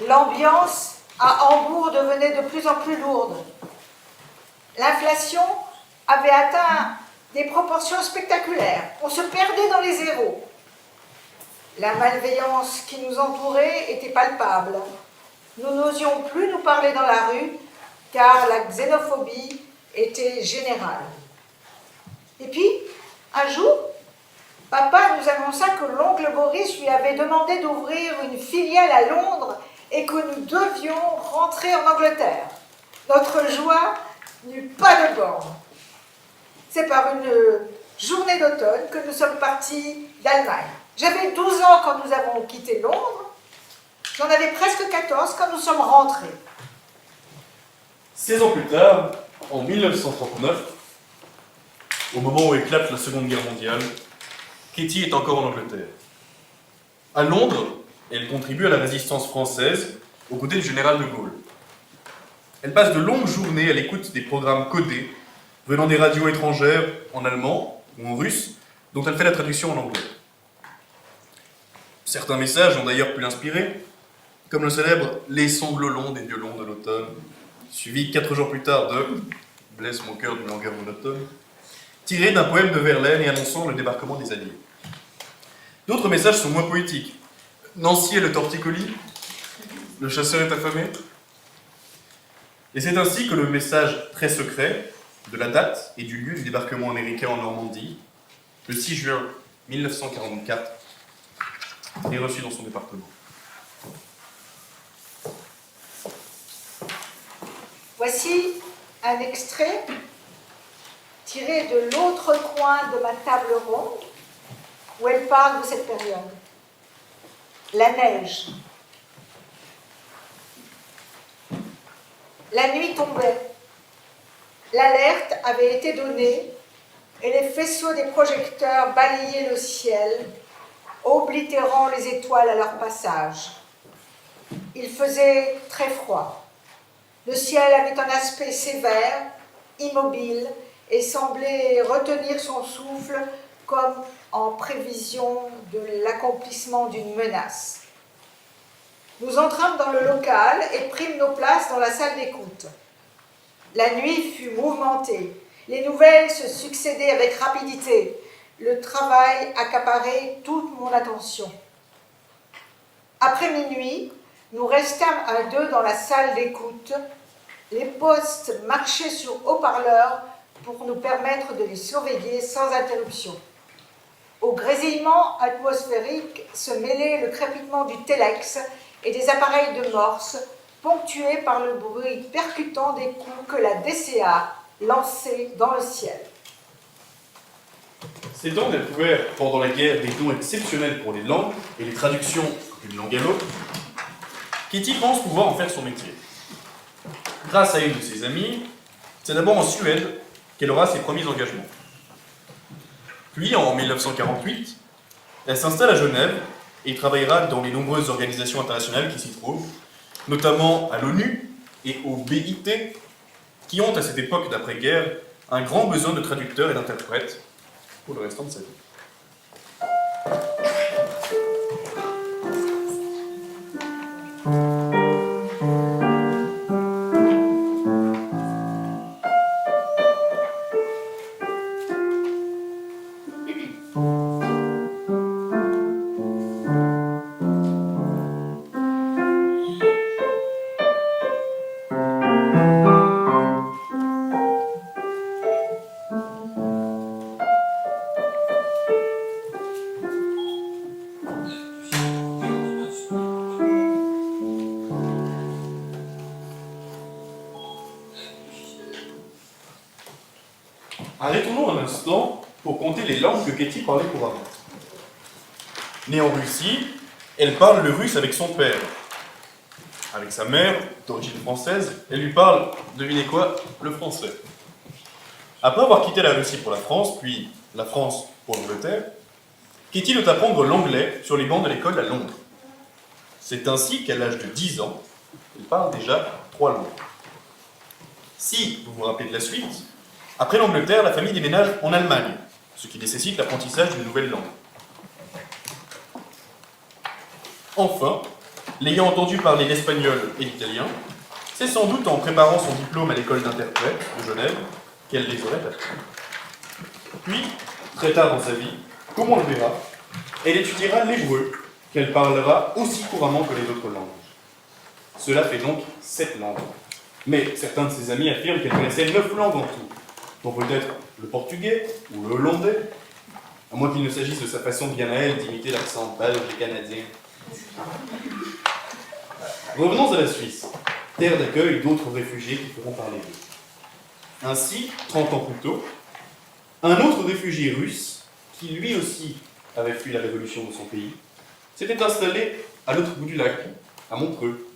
L'ambiance à Hambourg devenait de plus en plus lourde. L'inflation avait atteint des proportions spectaculaires. On se perdait dans les zéros. La malveillance qui nous entourait était palpable. Nous n'osions plus nous parler dans la rue car la xénophobie était générale. Et puis, un jour, papa nous annonça que l'oncle Boris lui avait demandé d'ouvrir une filiale à Londres et que nous devions rentrer en Angleterre. Notre joie n'eut pas de borne. C'est par une journée d'automne que nous sommes partis d'Allemagne. J'avais 12 ans quand nous avons quitté Londres. J'en avais presque 14 quand nous sommes rentrés. 16 ans plus tard, en 1939, au moment où éclate la Seconde Guerre mondiale, Katie est encore en Angleterre. À Londres, elle contribue à la résistance française aux côtés du général de Gaulle. Elle passe de longues journées à l'écoute des programmes codés venant des radios étrangères en allemand ou en russe, dont elle fait la traduction en anglais. Certains messages ont d'ailleurs pu l'inspirer, comme le célèbre « Les sanglots longs des violons de l'automne », suivi 4 jours plus tard de « Blesse mon cœur d'une langueur monotone », tiré d'un poème de Verlaine et annonçant le débarquement des Alliés. D'autres messages sont moins poétiques. « Nancy est le torticolis »,« Le chasseur est affamé ». Et c'est ainsi que le message très secret de la date et du lieu du débarquement américain en Normandie, le 6 juin 1944, est reçu dans son département. Voici un extrait tiré de l'autre coin de ma table ronde où elle parle de cette période. La neige. La nuit tombait. L'alerte avait été donnée et les faisceaux des projecteurs balayaient le ciel, oblitérant les étoiles à leur passage. Il faisait très froid. Le ciel avait un aspect sévère, immobile, et semblait retenir son souffle comme en prévision de l'accomplissement d'une menace. Nous entrâmes dans le local et prîmes nos places dans la salle d'écoute. La nuit fut mouvementée. Les nouvelles se succédaient avec rapidité. Le travail accaparait toute mon attention. Après minuit, nous restâmes à deux dans la salle d'écoute. Les postes marchaient sur haut-parleurs pour nous permettre de les surveiller sans interruption. Au grésillement atmosphérique se mêlait le crépitement du télex et des appareils de morse, ponctués par le bruit percutant des coups que la DCA lançait dans le ciel. Ces dons découverts pendant la guerre des dons exceptionnels pour les langues et les traductions d'une langue à l'autre, Katie pense pouvoir en faire son métier. Grâce à une de ses amies, c'est d'abord en Suède qu'elle aura ses premiers engagements. Puis, en 1948, elle s'installe à Genève et travaillera dans les nombreuses organisations internationales qui s'y trouvent, notamment à l'ONU et au BIT, qui ont à cette époque d'après-guerre un grand besoin de traducteurs et d'interprètes pour le restant de sa vie. Arrêtons-nous un instant pour compter les langues que Katie parlait couramment. Née en Russie, elle parle le russe avec son père. avec sa mère, d'origine française, elle lui parle, devinez quoi, le français. Après avoir quitté la Russie pour la France, puis la France pour l'Angleterre, Katie doit apprendre l'anglais sur les bancs de l'école à Londres. C'est ainsi qu'à l'âge de 10 ans, elle parle déjà 3 langues. Si vous vous rappelez de la suite, après l'Angleterre, la famille déménage en Allemagne, ce qui nécessite l'apprentissage d'une nouvelle langue. Enfin, l'ayant entendu parler l'espagnol et l'italien, c'est sans doute en préparant son diplôme à l'école d'interprète de Genève qu'elle les aurait appris. Puis, très tard dans sa vie, comme on le verra, elle étudiera l'hébreu, qu'elle parlera aussi couramment que les autres langues. Cela fait donc 7 langues. Mais certains de ses amis affirment qu'elle connaissait 9 langues en tout, dont peut-être le portugais ou le hollandais, à moins qu'il ne s'agisse de sa façon bien à elle d'imiter l'accent belge et canadien. Revenons à la Suisse, terre d'accueil d'autres réfugiés qui feront parler d'eux. Ainsi, 30 ans plus tôt, un autre réfugié russe, qui lui aussi avait fui la révolution de son pays, s'était installé à l'autre bout du lac, à Montreux.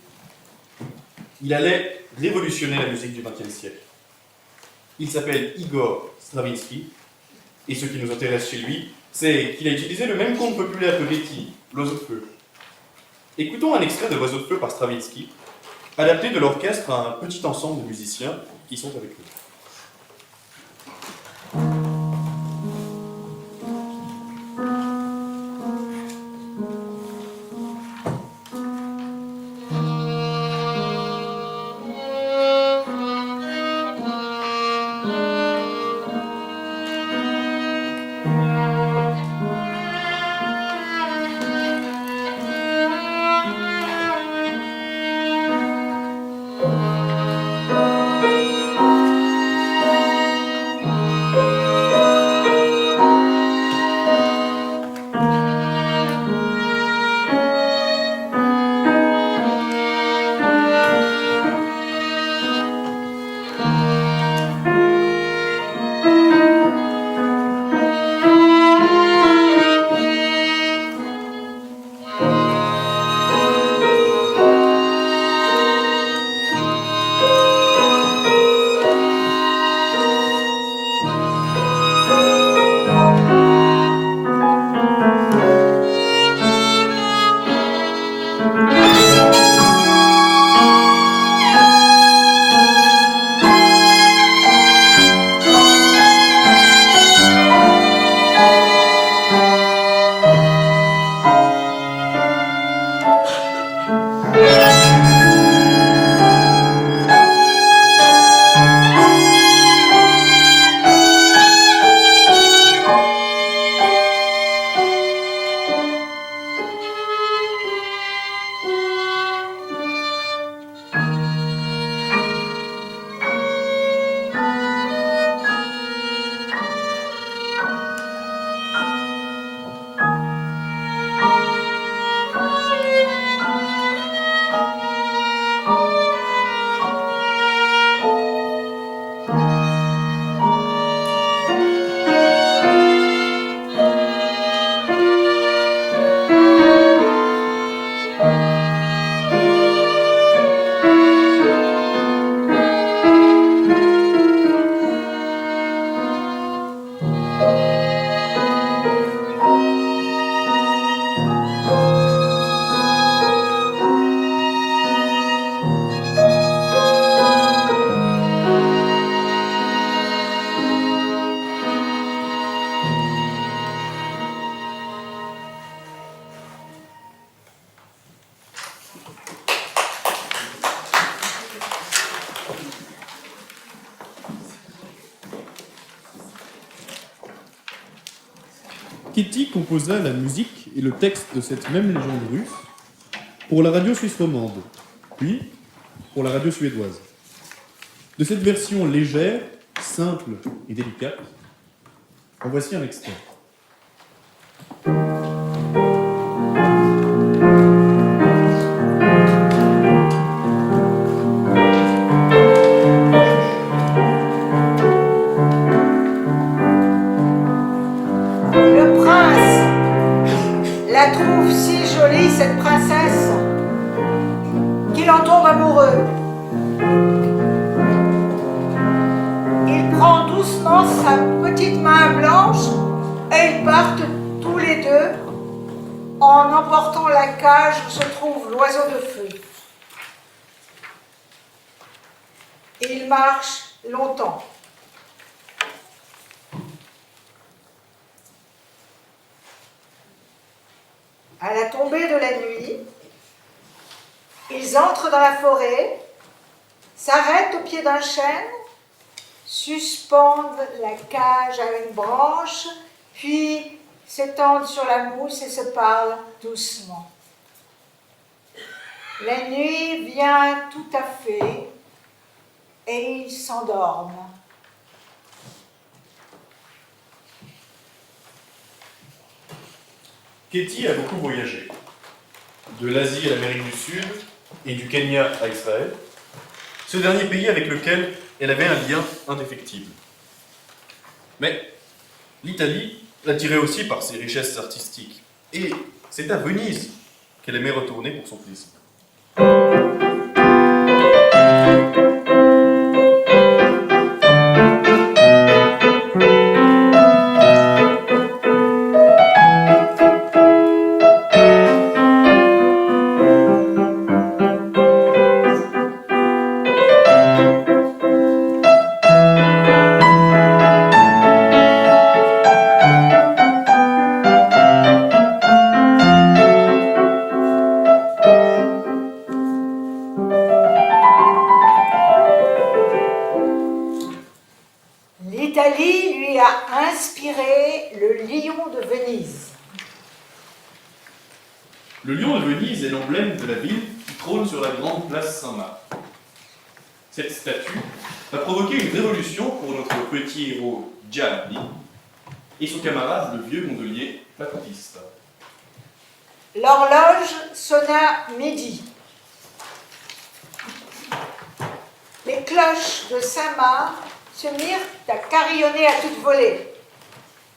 Il allait révolutionner la musique du XXe siècle. Il s'appelle Igor Stravinsky, et ce qui nous intéresse chez lui, c'est qu'il a utilisé le même conte populaire que Letty, l'oiseau de feu. Écoutons un extrait de l'oiseau de feu par Stravinsky, adapté de l'orchestre à un petit ensemble de musiciens qui sont avec lui. Katie composa la musique et le texte de cette même légende russe pour la radio suisse romande, puis pour la radio suédoise. De cette version légère, simple et délicate, en voici un extrait. Le prince la trouve si jolie, cette princesse, qu'il en tombe amoureux. Il prend doucement sa petite main blanche et ils partent tous les deux en emportant la cage où se trouve l'oiseau de feu. Ils marchent longtemps. À la tombée de la nuit, ils entrent dans la forêt, s'arrêtent au pied d'un chêne, suspendent la cage à une branche, puis s'étendent sur la mousse et se parlent doucement. La nuit vient tout à fait et ils s'endorment. Katie a beaucoup voyagé, de l'Asie à l'Amérique du Sud et du Kenya à Israël, ce dernier pays avec lequel elle avait un lien indéfectible. Mais l'Italie l'attirait aussi par ses richesses artistiques, et c'est à Venise qu'elle aimait retourner pour son plaisir. L'Italie lui a inspiré le lion de Venise. Le lion de Venise est l'emblème de la ville qui trône sur la grande place Saint-Marc. Cette statue a provoqué une révolution pour notre petit héros Gianni et son camarade, le vieux gondolier Battista. L'horloge sonna midi. Les cloches de Saint-Marc se mirent à carillonner à toute volée.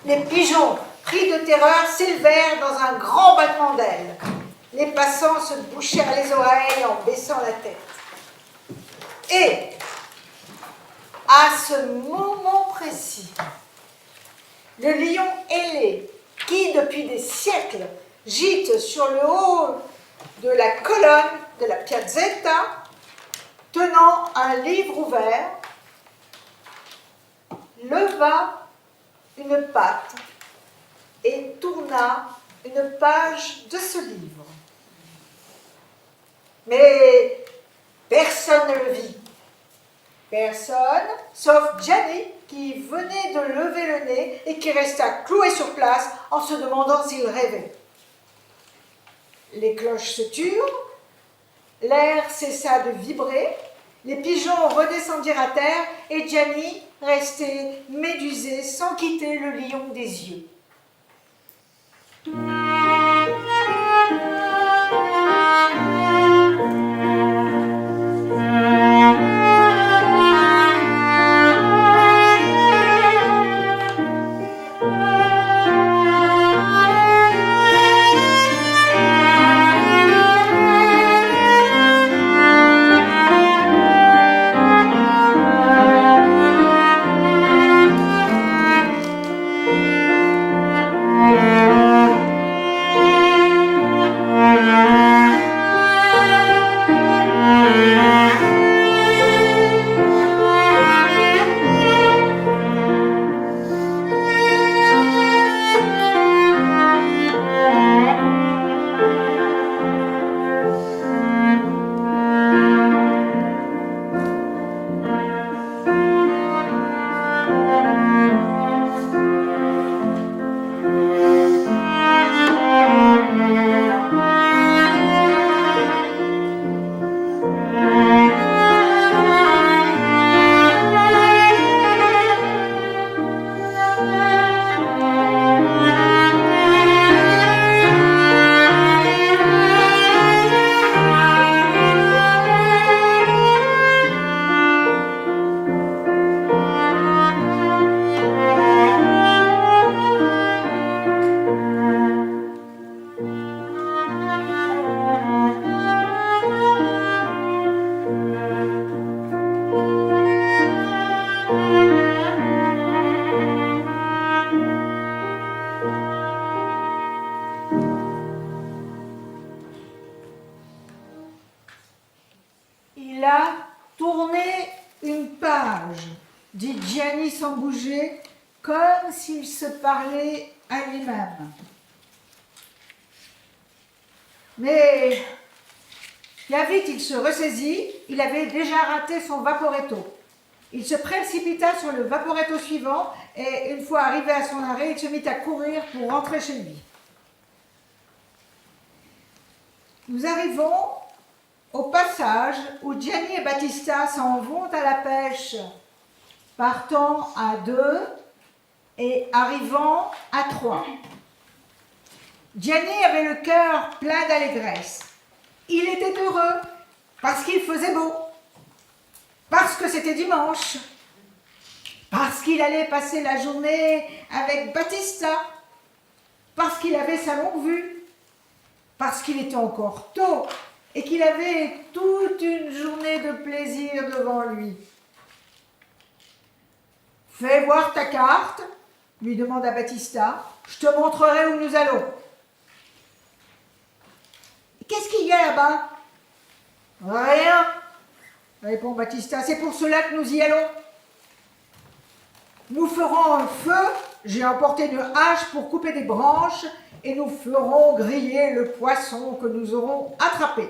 Les pigeons, pris de terreur, s'élevèrent dans un grand battement d'ailes. Les passants se bouchèrent les oreilles en baissant la tête. Et, à ce moment précis, le lion ailé, qui depuis des siècles gîte sur le haut de la colonne de la Piazzetta, tenant un livre ouvert, leva une patte et tourna une page de ce livre. Mais personne ne le vit. Personne, sauf Gianni, qui venait de lever le nez et qui resta cloué sur place en se demandant s'il rêvait. Les cloches se turent, l'air cessa de vibrer, les pigeons redescendirent à terre et Gianni restait médusé sans quitter le lion des yeux. Il a tourné une page, dit Gianni sans bouger, comme s'il se parlait à lui-même. Mais bien vite, il se ressaisit. Il avait déjà raté son vaporetto. Il se précipita sur le vaporetto suivant et une fois arrivé à son arrêt, il se mit à courir pour rentrer chez lui. Nous arrivons au passage où Gianni et Battista s'en vont à la pêche, partant à 2 et arrivant à 3. Gianni avait le cœur plein d'allégresse. Il était heureux parce qu'il faisait beau, parce que c'était dimanche, parce qu'il allait passer la journée avec Battista, parce qu'il avait sa longue vue, parce qu'il était encore tôt et qu'il avait toute une journée de plaisir devant lui. « Fais voir ta carte », lui demanda Battista. « Je te montrerai où nous allons. » « Qu'est-ce qu'il y a là-bas ?»« Rien, » répond Battista. « C'est pour cela que nous y allons. Nous ferons un feu. J'ai emporté une hache pour couper des branches et nous ferons griller le poisson que nous aurons attrapé. »«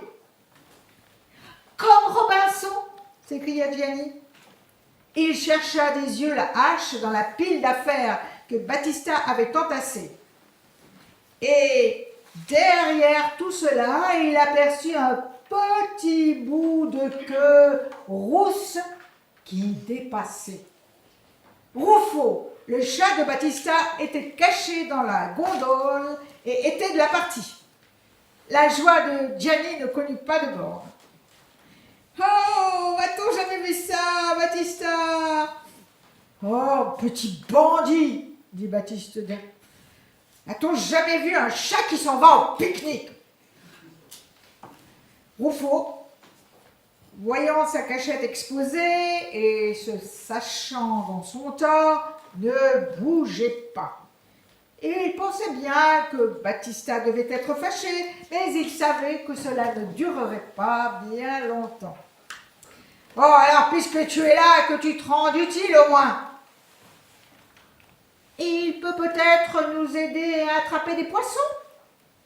Comme Robinson !» s'écria Gianni. Il chercha des yeux la hache dans la pile d'affaires que Battista avait entassée. Et derrière tout cela, il aperçut un petit bout de queue rousse qui dépassait. Ruffo, le chat de Battista, était caché dans la gondole et était de la partie. La joie de Gianni ne connut pas de borne. « Oh, a-t-on jamais vu ça, Battista ?»« Oh, petit bandit !» dit Battista. « A-t-on jamais vu un chat qui s'en va au pique-nique ?» Ruffo, voyant sa cachette exposée et se sachant dans son tort, ne bougeait pas. Et il pensait bien que Battista devait être fâché, mais il savait que cela ne durerait pas bien longtemps. « Oh, alors, puisque tu es là, que tu te rendes utile au moins. Et il peut peut-être nous aider à attraper des poissons.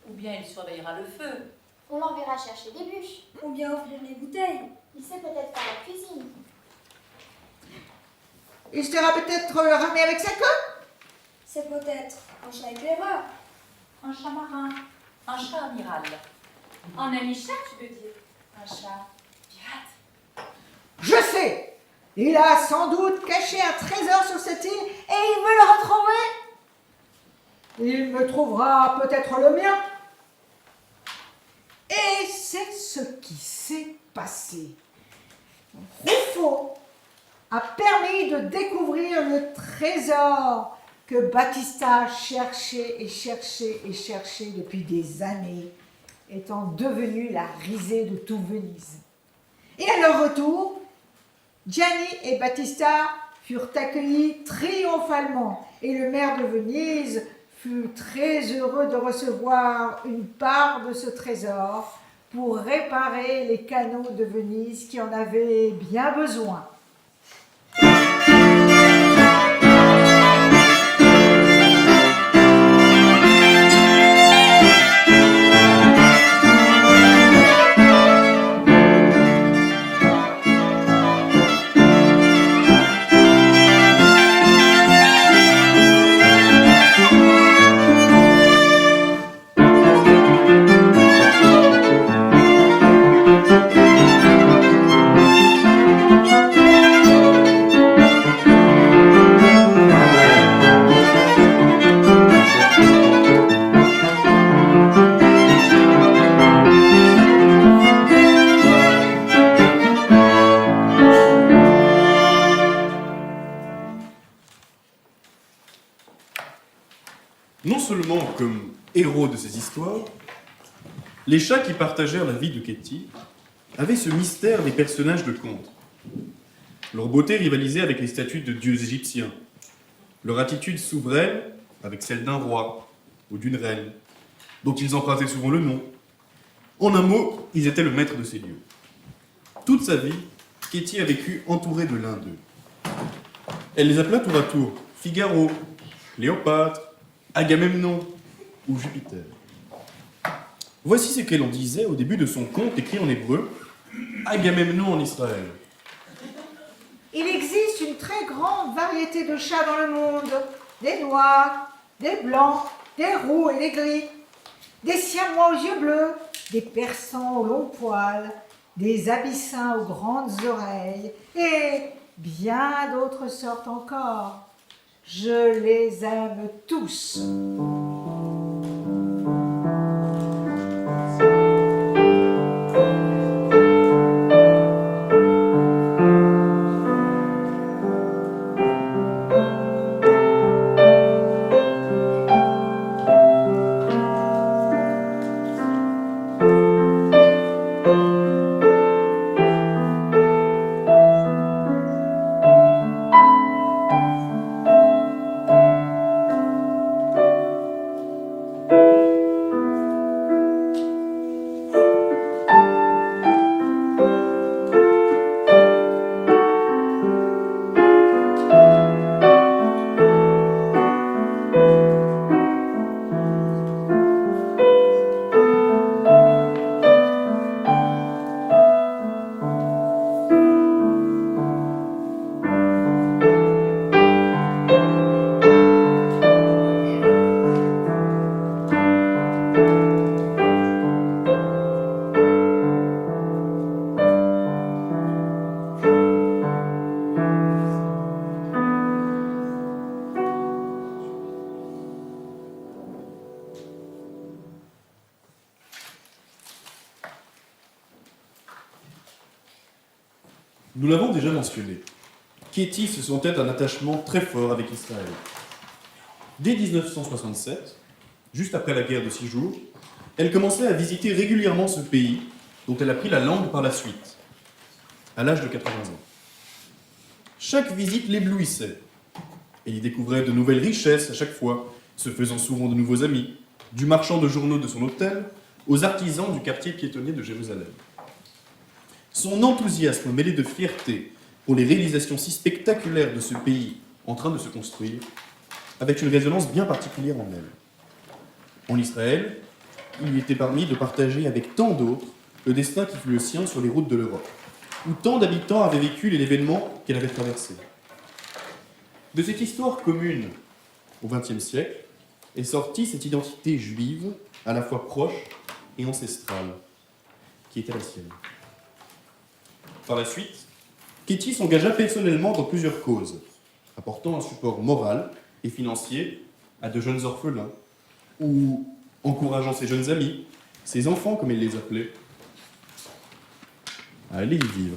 Ou bien il surveillera le feu. On l'enverra chercher des bûches. Ou bien ouvrir les bouteilles. Il sait peut-être faire la cuisine. Il sera peut-être ramené avec sa queue. C'est peut-être un chat éclaireur. Un chat marin. Un chat amiral. Un ami chat, tu veux dire. Un chat pirate. Je sais. Il a sans doute caché un trésor sur cette île et il veut le retrouver. Il me trouvera peut-être le mien. Et c'est ce qui s'est passé. Ruffo a permis de découvrir le trésor que Battista cherchait et cherchait et cherchait depuis des années, étant devenu la risée de tout Venise. Et à leur retour, Gianni et Battista furent accueillis triomphalement et le maire de Venise fut très heureux de recevoir une part de ce trésor pour réparer les canaux de Venise qui en avaient bien besoin. Non seulement comme héros de ces histoires, les chats qui partagèrent la vie de Ketty avaient ce mystère des personnages de contes. Leur beauté rivalisait avec les statues de dieux égyptiens, leur attitude souveraine avec celle d'un roi ou d'une reine, dont ils empruntaient souvent le nom. En un mot, ils étaient le maître de ces lieux. Toute sa vie, Katie a vécu entourée de l'un d'eux. Elle les appela tour à tour Figaro, Cléopâtre, Agamemnon ou Jupiter. Voici ce qu'elle en disait au début de son conte écrit en hébreu, Agamemnon en Israël. Il existe une très grande variété de chats dans le monde. Des noirs, des blancs, des roux et des gris. Des siamois aux yeux bleus, des persans aux longs poils, des abyssins aux grandes oreilles et bien d'autres sortes encore. Je les aime tous. Nous l'avons déjà mentionné. Katie se sentait un attachement très fort avec Israël. Dès 1967, juste après la guerre de 6 jours, elle commençait à visiter régulièrement ce pays, dont elle a pris la langue par la suite, à l'âge de 80 ans. Chaque visite l'éblouissait. Elle y découvrait de nouvelles richesses à chaque fois, se faisant souvent de nouveaux amis, du marchand de journaux de son hôtel aux artisans du quartier piétonnier de Jérusalem. Son enthousiasme mêlé de fierté pour les réalisations si spectaculaires de ce pays en train de se construire avait une résonance bien particulière en elle. En Israël, il lui était permis de partager avec tant d'autres le destin qui fut le sien sur les routes de l'Europe, où tant d'habitants avaient vécu l'événement qu'elle avait traversé. De cette histoire commune au XXe siècle est sortie cette identité juive à la fois proche et ancestrale, qui était la sienne. Par la suite, Katie s'engagea personnellement dans plusieurs causes, apportant un support moral et financier à de jeunes orphelins, ou encourageant ses jeunes amis, ses enfants comme elle les appelait, à aller y vivre.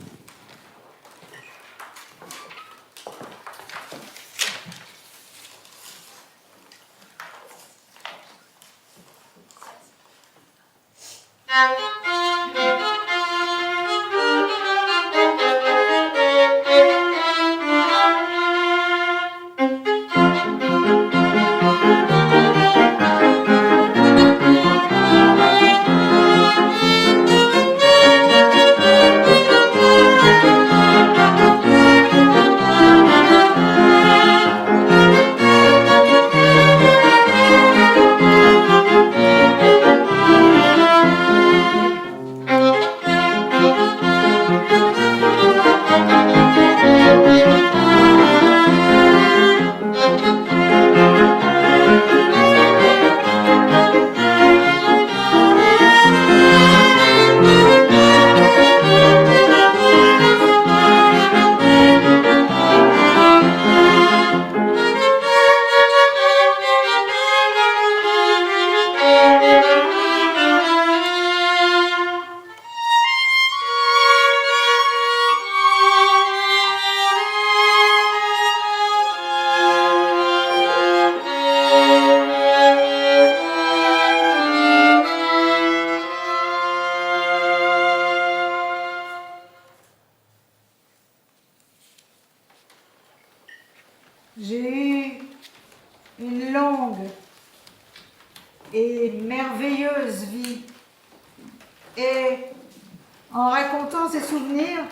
J'ai eu une longue et merveilleuse vie et En racontant ces souvenirs,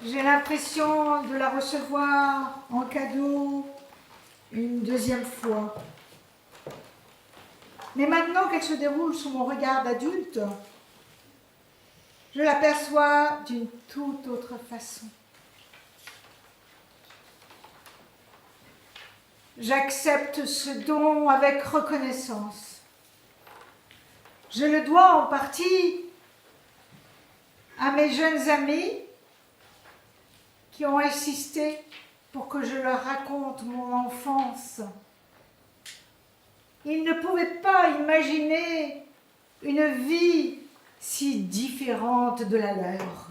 j'ai l'impression de la recevoir en cadeau une deuxième fois. Mais maintenant qu'elle se déroule sous mon regard d'adulte, je l'aperçois d'une toute autre façon. J'accepte ce don avec reconnaissance. Je le dois en partie à mes jeunes amis qui ont insisté pour que je leur raconte mon enfance. Ils ne pouvaient pas imaginer une vie si différente de la leur.